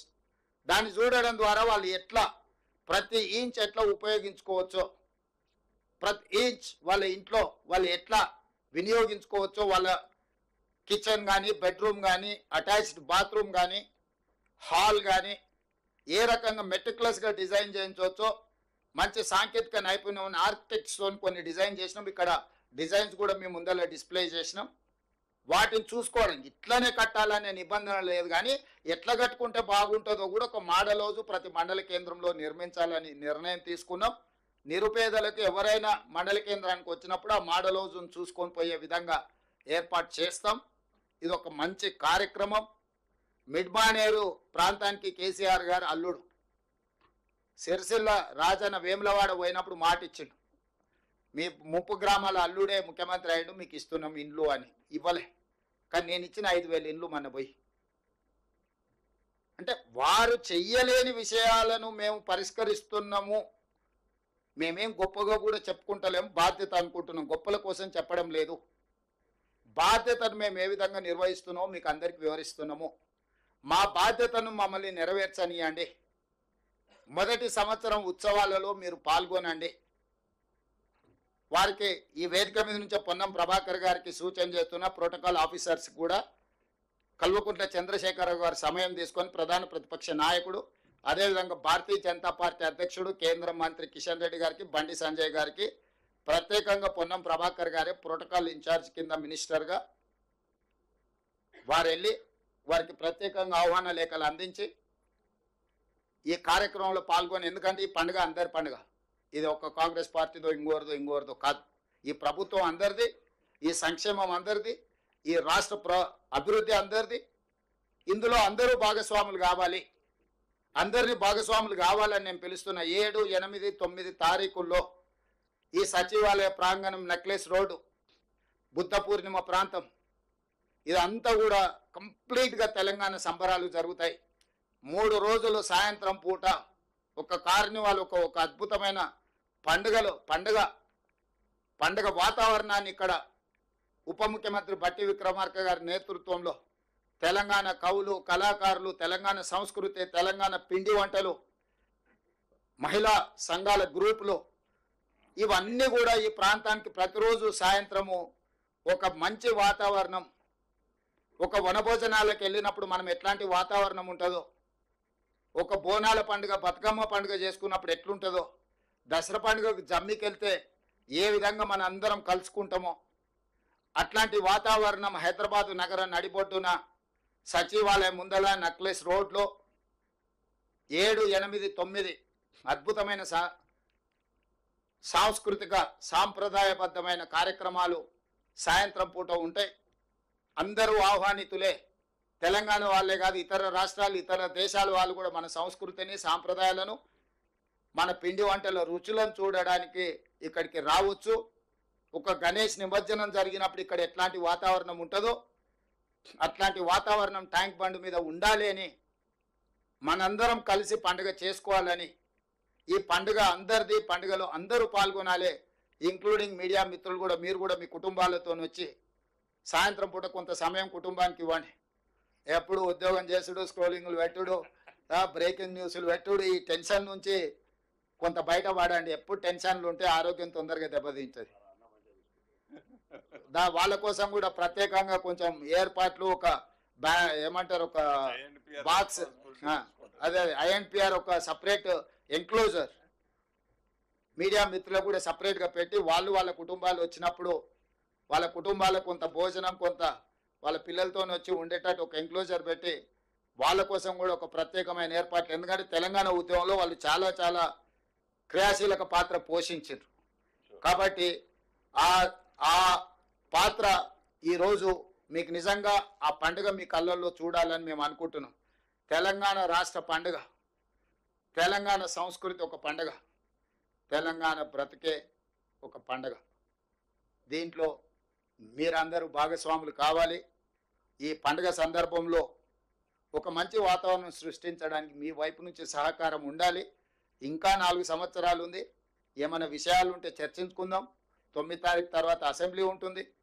దాన్ని చూడడం ద్వారా వాళ్ళు ఎట్లా ప్రతి ఇంచ్ ఎట్లా ఉపయోగించుకోవచ్చో, ప్రతి ఇంచ్ వాళ్ళ ఇంట్లో వాళ్ళు ఎట్లా వినియోగించుకోవచ్చో, వాళ్ళ కిచెన్ కానీ, బెడ్రూమ్ కానీ, అటాచ్డ్ బాత్రూమ్ కానీ, హాల్ కానీ ఏ రకంగా మెటిక్యులస్గా డిజైన్ చేయించవచ్చో, మంచి సాంకేతిక నైపుణ్యం ఉన్న ఆర్కిటెక్ట్స్తో కొన్ని డిజైన్ చేసినాం. ఇక్కడ డిజైన్స్ కూడా మేము ముందర డిస్ప్లే చేసినాం. వాటిని చూసుకోవడం ఇట్లానే కట్టాలనే నిబంధన లేదు, కానీ ఎట్లా కట్టుకుంటే బాగుంటుందో కూడా ఒక మోడల్ హౌస్ ప్రతి మండల కేంద్రంలో నిర్మించాలని నిర్ణయం తీసుకున్నాం. నిరుపేదలకు ఎవరైనా మండల కేంద్రానికి వచ్చినప్పుడు ఆ మోడల్ హౌస్ను చూసుకొని పోయే విధంగా ఏర్పాటు చేస్తాం. ఇది ఒక మంచి కార్యక్రమం. మిడ్మానేరు ప్రాంతానికి కేసీఆర్ గారు అల్లుడు. సిరిసిల్ల రాజన్న వేములవాడ పోయినప్పుడు మాట ఇచ్చిండు, మీ 30 గ్రామాల అల్లుడే ముఖ్యమంత్రి అయ్యిండు, మీకు ఇస్తున్నాం ఇండ్లు అని. ఇవ్వలే, కానీ నేను ఇచ్చిన 5,000 ఇండ్లు మన పోయి. అంటే వారు చెయ్యలేని విషయాలను మేము పరిష్కరిస్తున్నాము. మేమేం గొప్పగా కూడా చెప్పుకుంటలేము, బాధ్యత అనుకుంటున్నాం. గొప్పల కోసం చెప్పడం లేదు. బాధ్యతను మేము ఏ విధంగా నిర్వహిస్తున్నామో మీకు అందరికీ వివరిస్తున్నాము. మా బాధ్యతను మమ్మల్ని నెరవేర్చనియండి. మొదటి సంవత్సరం ఉత్సవాలలో మీరు పాల్గొనండి. వారికి ఈ వేదిక మీద నుంచే పొన్నం ప్రభాకర్ గారికి సూచన చేస్తున్న ప్రోటోకాల్ ఆఫీసర్స్ కూడా కల్వకుంట్ల చంద్రశేఖరరావు గారు సమయం తీసుకొని, ప్రధాన ప్రతిపక్ష నాయకుడు, అదేవిధంగా భారతీయ జనతా పార్టీ అధ్యక్షుడు, కేంద్ర మంత్రి కిషన్ రెడ్డి గారికి, బండి సంజయ్ గారికి ప్రత్యేకంగా పొన్నం ప్రభాకర్ గారే ప్రోటోకాల్ ఇన్ఛార్జ్ కింద మినిస్టర్గా వారు వెళ్ళి వారికి ప్రత్యేకంగా ఆహ్వాన లేఖలు అందించి ఈ కార్యక్రమంలో పాల్గొని, ఎందుకంటే ఈ పండుగ అందరి పండుగ. ఇది ఒక కాంగ్రెస్ పార్టీతో ఇంకోరిదో కాదు. ఈ ప్రభుత్వం అందరిది, ఈ సంక్షేమం అందరిది, ఈ రాష్ట్ర అభివృద్ధి అందరిది. ఇందులో అందరూ భాగస్వాములు కావాలి. అందరినీ భాగస్వాములు కావాలని నేను పిలుస్తున్న 7, 8, 9 తారీఖుల్లో ఈ సచివాలయ ప్రాంగణం, నెక్లెస్ రోడ్డు, బుద్ధ పూర్ణిమ ప్రాంతం, ఇదంతా కూడా కంప్లీట్గా తెలంగాణ సంబరాలు జరుగుతాయి. 3 రోజులు సాయంత్రం పూట ఒక కార్నివాల్, ఒక అద్భుతమైన పండుగ వాతావరణాన్ని ఇక్కడ ఉప ముఖ్యమంత్రి బట్టి విక్రమార్క గారి నేతృత్వంలో తెలంగాణ కవులు, కళాకారులు, తెలంగాణ సంస్కృతి, తెలంగాణ పిండి వంటలు, మహిళా సంఘాల గ్రూపులు, ఇవన్నీ కూడా ఈ ప్రాంతానికి ప్రతిరోజు సాయంత్రము ఒక మంచి వాతావరణం. ఒక వనభోజనాలకు వెళ్ళినప్పుడు మనం ఎట్లాంటి వాతావరణం ఉంటుందో, ఒక బోనాల పండుగ, బతుకమ్మ పండుగ చేసుకున్నప్పుడు ఎట్లుంటుందో, దసరా పండుగకు జమ్మికి వెళ్తే ఏ విధంగా మన అందరం కలుసుకుంటామో అట్లాంటి వాతావరణం హైదరాబాదు నగరం నడిబొడ్డున సచివాలయం ముందల నక్లెస్ రోడ్లో 7, 8, 9 అద్భుతమైన సాంస్కృతిక సాంప్రదాయబద్ధమైన కార్యక్రమాలు సాయంత్రం పూట ఉంటాయి. అందరూ ఆహ్వానితులే. తెలంగాణ వాళ్ళే కాదు, ఇతర రాష్ట్రాలు ఇతర దేశాల వాళ్ళు కూడా మన సంస్కృతిని సాంప్రదాయాలను మన పిండి వంటల రుచులను చూడడానికి ఇక్కడికి రావచ్చు. ఒక గణేష్ నిమజ్జనం జరిగినప్పుడు ఇక్కడ ఎట్లాంటి వాతావరణం ఉంటుందో అట్లాంటి వాతావరణం ట్యాంక్ బండ్ మీద ఉండాలి అని మనందరం కలిసి పండుగ చేసుకోవాలని, ఈ పండుగ అందరిది, పండుగలో అందరూ పాల్గొనాలి, ఇంక్లూడింగ్ మీడియా మిత్రులు కూడా. మీరు కూడా మీ కుటుంబాలతో వచ్చి సాయంత్రం పూట కొంత సమయం కుటుంబానికి ఇవ్వండి. ఎప్పుడు ఉద్యోగం చేసుడు, స్క్రోలింగ్లు పెట్టుడు, బ్రేకింగ్ న్యూస్లు పెట్టుడు, ఈ టెన్షన్ నుంచి కొంత బయట పడండి. ఎప్పుడు టెన్షన్లు ఉంటే ఆరోగ్యం తొందరగా దెబ్బతింటుంది. వాళ్ళ కోసం కూడా ప్రత్యేకంగా కొంచెం ఏర్పాట్లు, ఒక ఏమంటారు, ఒక బాక్స్, అదే INPR ఒక సపరేట్ ఎంక్లోజర్ మీడియా మిత్రులకు కూడా సపరేట్గా పెట్టి వాళ్ళ కుటుంబాలు వచ్చినప్పుడు వాళ్ళ కుటుంబాలకు కొంత భోజనం, కొంత వాళ్ళ పిల్లలతో వచ్చి ఉండేటట్టు ఒక ఎంక్లోజర్ పెట్టి వాళ్ళ కోసం కూడా ఒక ప్రత్యేకమైన ఏర్పాట్లు. ఎందుకంటే తెలంగాణ ఉద్యమంలో వాళ్ళు చాలా చాలా క్రియాశీలక పాత్ర పోషించారు. కాబట్టి ఆ పాత్ర ఈరోజు మీకు నిజంగా ఆ పండుగ మీ కళ్ళల్లో చూడాలని మేము అనుకుంటున్నాం. తెలంగాణ రాష్ట్ర పండుగ, తెలంగాణ సంస్కృతి ఒక పండుగ, తెలంగాణ బ్రతికే ఒక పండుగ. దీంట్లో మీరందరూ భాగస్వాములు కావాలి. ఈ పండుగ సందర్భంలో ఒక మంచి వాతావరణం సృష్టించడానికి మీ వైపు నుంచి సహకారం ఉండాలి. ఇంకా 4 సంవత్సరాలు ఉంది. ఏమైనా విషయాలు ఉంటే చర్చించుకుందాం. 9 తారీఖు తర్వాత అసెంబ్లీ ఉంటుంది.